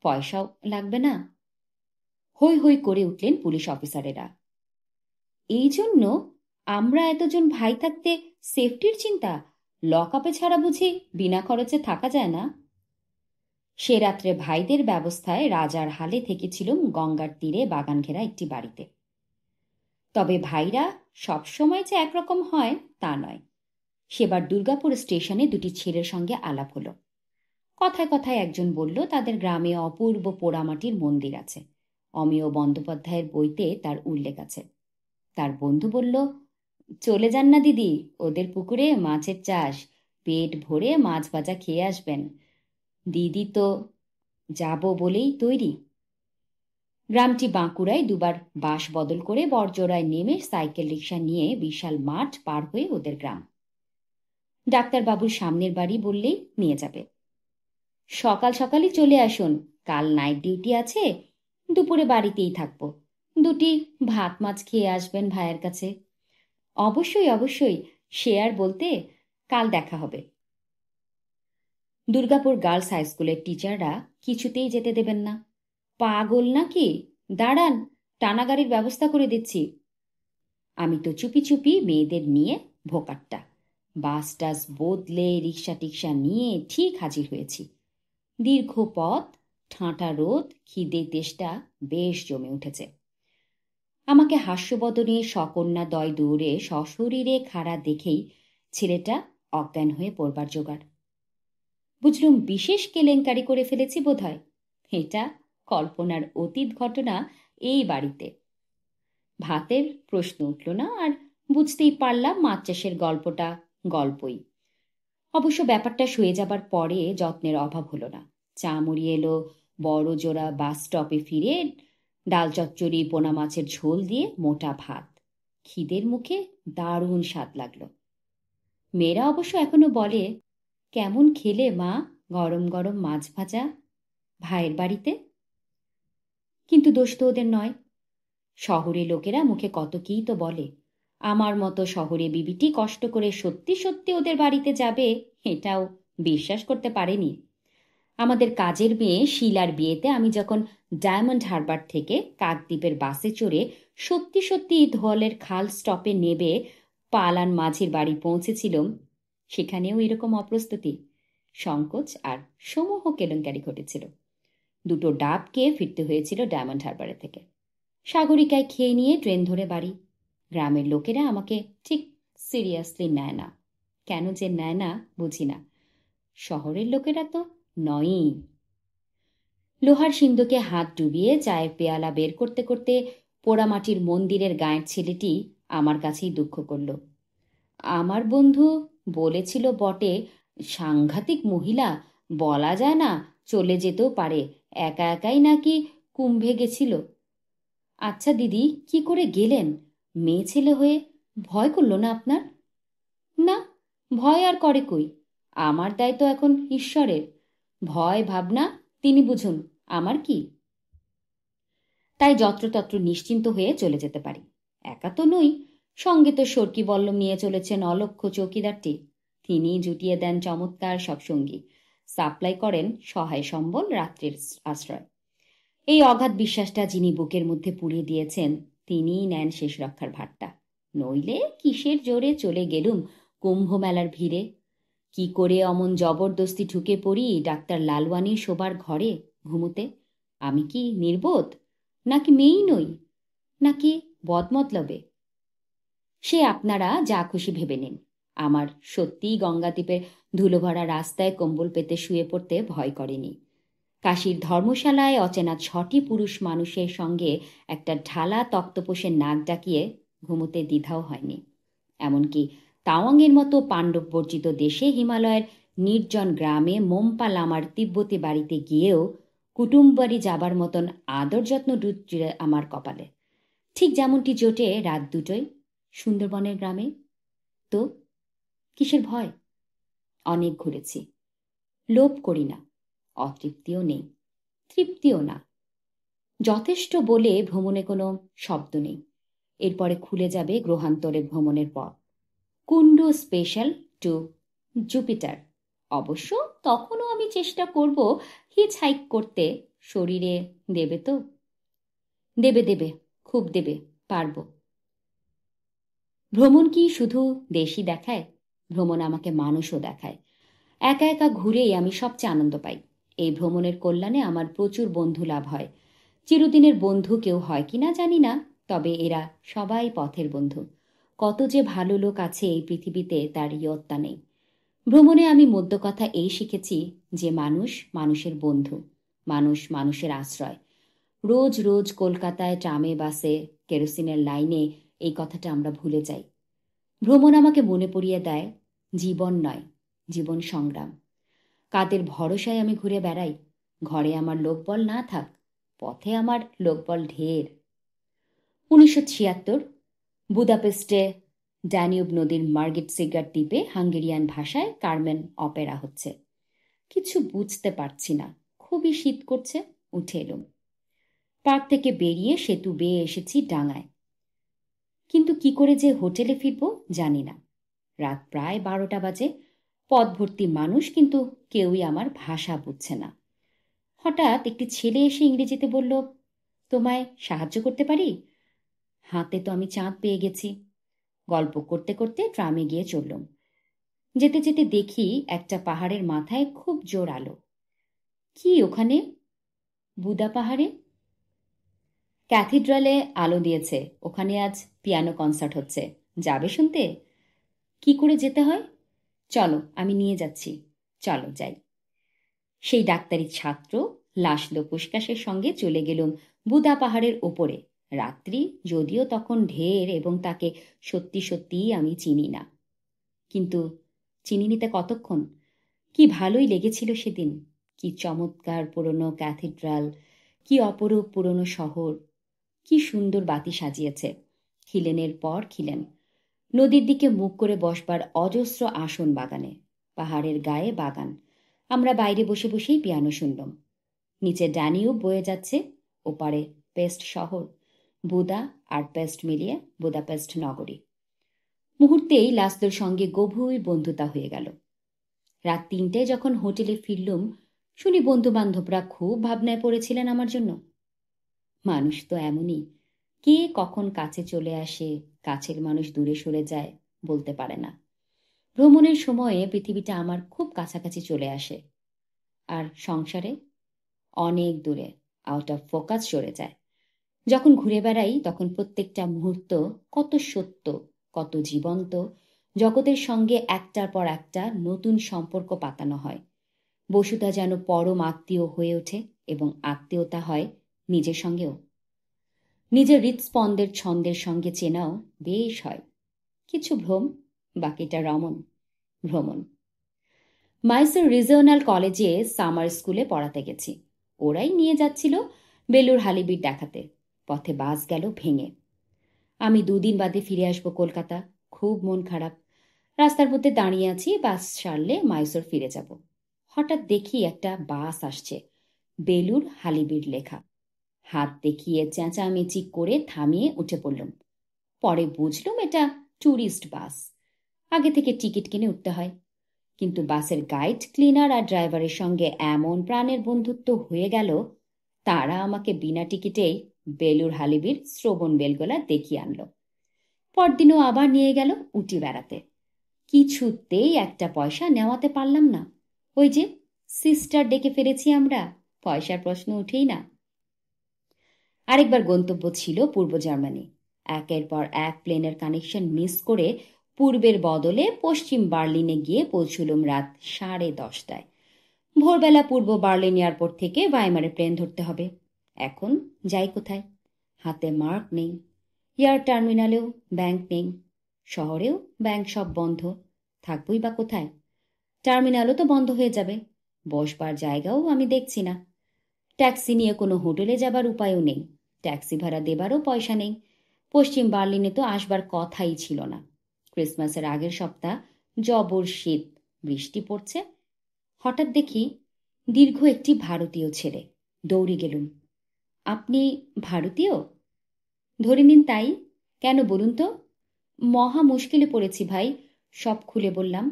পয়সাও লাগবে না। হই হই করে উঠলেন পুলিশ অফিসারেরা। এই জন্য আমরা এতজন ভাই থাকতে সেফটির চিন্তা? লকআপে ছাড়া বুঝি বিনা খরচে থাকা যায় না? সে রাত্রে ভাইদের ব্যবস্থায় রাজার হালে থেকেছিলুম গঙ্গার তীরে বাগান ঘেরা একটি বাড়িতে। তবে ভাইরা সবসময় যে একরকম হয় তা নয়। সেবার দুর্গাপুর স্টেশনে দুটি ছেলের সঙ্গে আলাপ হলো। কথায় কথায় একজন বলল তাদের গ্রামে অপূর্ব পোড়ামাটির মন্দির আছে, অমিয় বন্দ্যোপাধ্যায়ের বইতে তার উল্লেখ আছে। তার বন্ধু বলল, চলে যান না দিদি, ওদের পুকুরে মাছের চাষ, পেট ভরে মাছ ভাজা খেয়ে আসবেন। দিদি তো যাব বলেই তৈরি। গ্রামটি বাঁকুড়ায় দুবার বাস বদল করে বড়জোড়ায় নেমে সাইকেল রিক্সা নিয়ে বিশাল মাঠ পার হয়ে ওদের গ্রাম। ডাক্তারবাবুর সামনের বাড়ি বললেই নিয়ে যাবে। সকাল সকালই চলে আসুন, কাল নাইট ডিউটি আছে, দুপুরে বাড়িতেই থাকবো, দুটি ভাত মাছ খেয়ে আসবেন ভাইয়ের কাছে। অবশ্যই অবশ্যই, সে আর বলতে, কাল দেখা হবে। দুর্গাপুর গার্লস হাই স্কুলের টিচাররা কিছুতেই যেতে দেবেন না। পাগল নাকি? দাঁড়ান, টানা গাড়ির ব্যবস্থা করে দিচ্ছি। আমি তো চুপি চুপি মেয়েদের নিয়ে ভোকাট্টা বাস টাস বদলে রিক্সা টিক্সা নিয়ে ঠিক হাজির হয়েছি। দীর্ঘ পথ, ঠাঁটা রোদ, খিদে তেষ্টা বেশ জমে উঠেছে। আমাকে হাস্যবদনে সকন্যা দয় দৌড়ে সশরীরে খাড়া দেখেই ছেলেটা অজ্ঞান হয়ে পড়বার জোগাড়। বুঝলুম বিশেষ কেলেঙ্কারি করে ফেলেছি বোধহয়। এটা কল্পনার অতীত ঘটনা এই বাড়িতে। ভাতের প্রশ্ন উঠল না, আর বুঝতেই পারলাম মাছ চাষের গল্পটা গল্পই। অবশ্য ব্যাপারটা শুয়ে যাবার পরে যত্নের অভাব হলো না। চা মুড়ি এলো, বড় জোড়া বাস স্টপে ফিরে ডাল চচ্চড়ি পোনা মাছের ঝোল দিয়ে মোটা ভাত। খিদের মুখে দারুণ স্বাদ লাগলো। মেয়েরা অবশ্য এখনো বলে, কেমন খেলে মা গরম গরম মাছ ভাজা ভাইয়ের বাড়িতে? কিন্তু দোষ তো ওদের নয়। শহরে লোকেরা মুখে কত কী তো বলে। আমার মতো শহরে বিবিটি কষ্ট করে সত্যি সত্যি ওদের বাড়িতে যাবে, এটাও বিশ্বাস করতে পারেনি। আমাদের কাজের মেয়ে শিলার বিয়েতে আমি যখন ডায়মন্ড হারবার থেকে কাকদ্বীপের বাসে চড়ে সত্যি সত্যি ধোয়ালের খাল স্টপে নেবে পালান মাঝির বাড়ি পৌঁছেছিলাম, সেখানেও এরকম অপ্রস্তুতি, সংকোচ আর সমূহ কেলেঙ্কারি ঘটেছিল। দুটো ডাব খেয়ে ফিরতে হয়েছিল ডায়মন্ড হারবারে থেকে। সাগরিকায় খেয়ে নিয়ে ট্রেন ধরে বাড়ি। গ্রামের লোকেরা আমাকে ঠিক সিরিয়াসলি নেয় না। কেন যে নেয় না বুঝি না। শহরের লোকেরা তো নয়ই। লোহার সিন্ধুকে হাত ডুবিয়ে চায়ের পেয়ালা বের করতে করতে পোড়ামাটির মন্দিরের গায়ের ছেলেটি আমার কাছেই দুঃখ করল। আমার বন্ধু বলেছিল বটে, সাংঘাতিক মহিলা, বলা যায় না, চলে যেতেও পারে, একা একাই নাকি কুম্ভে গেছিল। আচ্ছা দিদি, কি করে গেলেন? মেয়ে ছেলে হয়ে ভয় করল না আপনার? না, ভয় আর করে কই, আমার দায়িত্ব এখন ঈশ্বরের। ভয় ভাবনা তিনি বুঝুন, আমার কি? তাই যত্রতত্র নিশ্চিন্ত হয়ে চলে যেতে পারি। একা তো নই, সঙ্গে তো সর্কি বল্লম নিয়ে চলেছেন অলক্ষ্য চৌকিদারটি। তিনি জুটিয়ে দেন চমৎকার সব সঙ্গী, সাপ্লাই করেন সহায় সম্বল, রাত্রির আশ্রয়। এই অগাধ বিশ্বাসটা যিনি বুকের মধ্যে পুড়িয়ে দিয়েছেন, তিনিই নেন শেষ রক্ষার ভারটা। নইলে কিসের জোরে চলে গেলুম কুম্ভ মেলার ভিড়ে? কি করে অমন জবরদস্তি ঢুকে পড়ি ডাক্তার লালওয়ানির শোবার ঘরে ঘুমোতে? আমি কি নির্বোধ, নাকি মেয়েই নই, নাকি বদমতলবে? সে আপনারা যা খুশি ভেবে নিন। আমার সত্যিই গঙ্গাদ্বীপের ধুলোভরা রাস্তায় কম্বল পেতে শুয়ে পড়তে ভয় করেনি। কাশীর ধর্মশালায় অচেনা 6টি পুরুষ মানুষের সঙ্গে একটা ঢালা তক্তপোষের নাক ডাকিয়ে ঘুমোতে দ্বিধাও হয়নি। এমনকি তাওয়াংয়ের মতো পাণ্ডব বর্জিত দেশে হিমালয়ের নির্জন গ্রামে মোম্পা লামার তিব্বতী বাড়িতে গিয়েও কুটুম্ব বাড়ি যাবার মতন আদর যত্ন জুটে আমার কপালে, ঠিক যেমনটি জোটে রাত দুটোয় সুন্দরবনের গ্রামে। তো কিসের ভয়? অনেক ঘুরেছি, লোভ করি না, অতৃপ্তিও নেই, তৃপ্তিও না। যথেষ্ট বলে ভ্রমণে কোনো শব্দ নেই। এরপরে খুলে যাবে গ্রহান্তরে ভ্রমণের পর, কুন্ডু স্পেশাল টু জুপিটার। অবশ্য তখনও আমি চেষ্টা করব হিচ হাইক করতে। শরীরে দেবে তো? দেবে দেবে, খুব দেবে, পারব। ভ্রমণ কি শুধু দেশই দেখায়? ভ্রমণ আমাকে মানুষও দেখায়। একা একা ঘুরেই আমি সবচেয়ে আনন্দ পাই। এই ভ্রমণের কল্যাণে আমার প্রচুর বন্ধু লাভ হয়। চিরদিনের বন্ধু কেউ হয় কিনা জানি না, তবে এরা সবাই পথের বন্ধু। কত যে ভালো লোক আছে এই পৃথিবীতে তার ইয়ত্তা নেই। ভ্রমণে আমি মধ্য কথা এই শিখেছি যে মানুষ মানুষের বন্ধু, মানুষ মানুষের আশ্রয়। রোজ রোজ কলকাতায় ট্রামে বাসে কেরোসিনের লাইনে এই কথাটা আমরা ভুলে যাই। ভ্রমণ আমাকে মনে পড়িয়ে দেয়, জীবন নয়, জীবন সংগ্রাম। কাদের ভরসায় আমি ঘুরে বেড়াই? ঘরে আমার লোকবল না থাক, পথে আমার লোকবল ঢের। 1976 বুদাপেস্টে ড্যানিউব নদীর মার্গেট সিগার দ্বীপে হাঙ্গেরিয়ান ভাষায় কার্মেন অপেরা হচ্ছে। কিছু বুঝতে পারছি না, খুবই শীত করছে। উঠে এলুম। পার্ক থেকে বেরিয়ে সেতু বেয়ে এসেছি ডাঙায়। কিন্তু কি করে যে হোটেলে ফিরব জানি না। রাত প্রায় 12টা বাজে। পথ ভর্তি মানুষ, কিন্তু কেউই আমার ভাষা বুঝছে না। হঠাৎ একটি ছেলে এসে ইংরেজিতে বলল, তোমায় সাহায্য করতে পারি? হাতে তো আমি চাঁদ পেয়ে গেছি। গল্প করতে করতে ট্রামে গিয়ে চললাম। যেতে যেতে দেখি একটা পাহাড়ের মাথায় খুব জোর আলো। কি ওখানে? বুদা পাহাড়ে ক্যাথিড্রালে আলো দিয়েছে। ওখানে আজ পিয়ানো কনসার্ট হচ্ছে। যাবে শুনতে? কি করে যেতে হয়? চলো, আমি নিয়ে যাচ্ছি। চলো যাই। সেই ডাক্তারি ছাত্র লাসলো পুস্কাসের সঙ্গে চলে গেলুম বুদা পাহাড়ের ওপরে। রাত্রি, যদিও তখন ঢের, এবং তাকে সত্যি সত্যিই আমি চিনি না। কিন্তু চিনি নিতে কতক্ষণ? কি ভালোই লেগেছিল সেদিন। কি চমৎকার পুরনো ক্যাথিড্রাল, কি অপরূপ পুরনো শহর, কি সুন্দর বাতি সাজিয়েছে। খিলেনের পর খিলেন। নদীর দিকে মুখ করে বসবার অজস্র আসন বাগানে। পাহাড়ের গায়ে বাগান। আমরা বাইরে বসে বসেই পিয়ানো শুনলাম। নিচে ড্যানিউব বয়ে যাচ্ছে, ওপারে পেস্ট শহর। বুদা আর পেস্ট মিলিয়ে বুদাপেস্ট নগরী। মুহূর্তেই লাসলোর সঙ্গে গভীর বন্ধুতা হয়ে গেল। রাত 3টে যখন হোটেলে ফিরলুম, শুনি বন্ধু বান্ধবরা খুব ভাবনায় পড়েছিলেন আমার জন্য। মানুষ তো এমনই, কে কখন কাছে চলে আসে, কাছের মানুষ দূরে সরে যায়, বলতে পারে না। ভ্রমণের সময়ে পৃথিবীটা আমার খুব কাছাকাছি চলে আসে, আর সংসারে অনেক দূরে, আউট অফ ফোকাস সরে যায়। যখন ঘুরে বেড়াই তখন প্রত্যেকটা মুহূর্ত কত সত্য, কত জীবন্ত। জগতের সঙ্গে একটার পর একটা নতুন সম্পর্ক পাতানো হয়। বসুতা যেন পরম আত্মীয় হয়ে ওঠে, এবং আত্মীয়তা হয় নিজের সঙ্গেও। নিজের হৃৎস্পন্দের ছন্দের সঙ্গে চেনাও বেশ হয়। কিছু ভ্রম, বাকিটা রমণ, ভ্রমণ। মাইসোর রিজিওনাল কলেজে সামার স্কুলে পড়াতে গেছি। ওরাই নিয়ে যাচ্ছিল বেলুর হালিবিট দেখাতে। পথে বাস গেল ভেঙে। আমি 2 দিন বাদে ফিরে আসবো কলকাতা। খুব মন খারাপ। রাস্তার মধ্যে দাঁড়িয়ে আছি, বাস সারলে মাইসোর ফিরে যাব। হঠাৎ দেখি একটা বাস আসছে, বেলুর হালিবিট লেখা। হাত দেখিয়ে চেঁচামেচি করে থামিয়ে উঠে পড়লাম। পরে বুঝলুম এটা ট্যুরিস্ট বাস। আগে থেকে টিকিট কিনে উঠতে হয়। কিন্তু বাসের গাইড, ক্লিনার আর ড্রাইভারের সঙ্গে এমন প্রাণের বন্ধুত্ব হয়ে গেল, তারা আমাকে বিনা টিকিটেই বেলুর হালিবির শ্রবণ বেলগোলা দেখিয়ে আনলো। পরদিনও আবার নিয়ে গেল উটি বেড়াতে। কিছুতেই একটা পয়সা নেওয়াতে পারলাম না। ওই যে সিস্টার ডেকে ফেলেছি আমরা, পয়সার প্রশ্ন উঠেই না। আরেকবার গন্তব্য ছিল পূর্ব জার্মানি। একের পর এক প্লেনের কানেকশন মিস করে পূর্বের বদলে পশ্চিম বার্লিনে গিয়ে পৌঁছলুম রাত 10:30টায়। ভোরবেলা পূর্ব বার্লিন এয়ারপোর্ট থেকে ভাইমারে প্লেন ধরতে হবে। এখন যাই কোথায়? হাতে মার্ক নেই। এয়ার টার্মিনালেও ব্যাংক নেই। শহরেও ব্যাংক সব বন্ধ। থাকবই বা কোথায়? টার্মিনালও তো বন্ধ হয়ে যাবে। বসবার জায়গাও আমি দেখছি না। ট্যাক্সি নিয়ে কোনো হোটেলে যাবার উপায়ও নেই। ট্যাক্সি ভাড়া দেবারও পয়সা নেই। পশ্চিম বার্লিনে তো আসবার কথাই ছিল না। ক্রিসমাসের আগের সপ্তাহ, জবর শীত, বৃষ্টি পড়ছে। হঠাৎ দেখি দীর্ঘ একটি ভারতীয় ছেলে। দৌড়ে গেলুম। আপনি ভারতীয়? ধরে নিন তাই। কেন বলুন তো? মহা মুশকিলে পড়েছি ভাই, সব খুলে বললাম।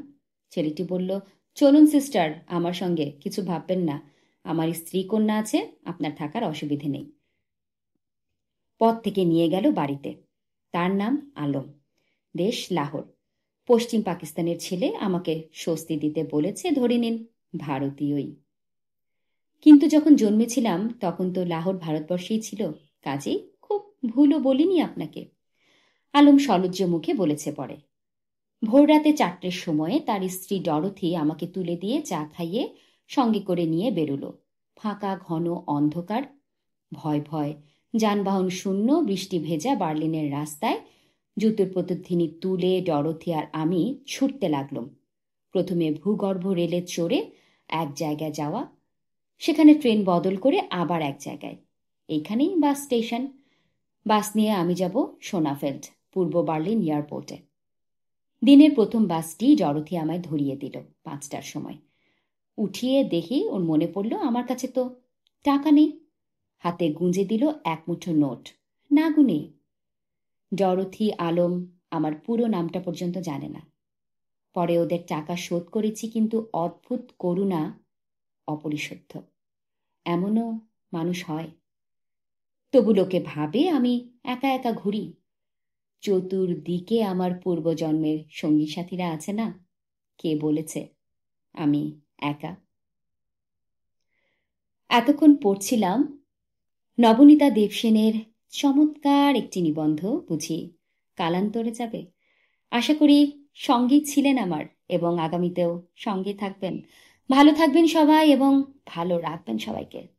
ছেলেটি বলল, চলুন সিস্টার আমার সঙ্গে, কিছু ভাববেন না। আমার স্ত্রী কন্যা আছে, আপনার থাকার অসুবিধে নেই। পথ থেকে নিয়ে গেল বাড়িতে। তার নাম আলম, দেশ লাহোর। পশ্চিম পাকিস্তানের ছেলে, আমাকে স্বস্তি দিতে বলেছে ধরে নিন ভারতীয়ই। কিন্তু যখন জন্মেছিলাম তখন তো লাহোর ভারতবর্ষেই ছিল, কাজেই খুব ভুলও বলিনি আপনাকে। আলম সলজ্জ মুখে বলেছে পরে। ভোররাতে 4টের সময়ে তার স্ত্রী ডরথি আমাকে তুলে দিয়ে চা খাইয়ে সঙ্গে করে নিয়ে বেরোলো। ফাঁকা ঘন অন্ধকার, ভয় ভয়, যানবাহন শূন্য, বৃষ্টি ভেজা বার্লিনের রাস্তায় জুতোর প্রতিধ্বনি তুলে ডরথি আর আমি ছুটতে লাগলাম। প্রথমে ভূগর্ভ রেলে চড়ে এক জায়গায় যাওয়া, সেখানে ট্রেন বদল করে আবার এক জায়গায়। এইখানেই বাস স্টেশন। বাস নিয়ে আমি যাব সোনাফেল্ড, পূর্ব বার্লিন এয়ারপোর্টে। দিনের প্রথম বাসটি ডরোথি আমায় ধরিয়ে দিল 5টার সময়। উঠিয়ে দেখি ওর মনে পড়ল আমার কাছে তো টাকা নেই। হাতে গুঁজে দিল এক মুঠো নোট, না গুনে। ডরোথি আলম আমার পুরো নামটা পর্যন্ত জানে না। পরে ওদের টাকা শোধ করেছি, কিন্তু অদ্ভুত করুণা অপরিশোধ্য। এমনও মানুষ হয়। তবু লোকে ভাবে আমি একা একা ঘুরি। চতুর্দিকে আমার পূর্বজন্মের সঙ্গী সাথীরা আছে না? কে বলেছে আমি একা? এতক্ষণ পড়ছিলাম নবনীতা দেবসেনের চমৎকার একটি নিবন্ধ, বুঝি কালান্তরে যাবে। আশা করি সঙ্গী ছিলেন আমার, এবং আগামীতেও সঙ্গে থাকবেন। ভালো থাকবেন সবাই এবং ভালো রাখবেন সবাইকে।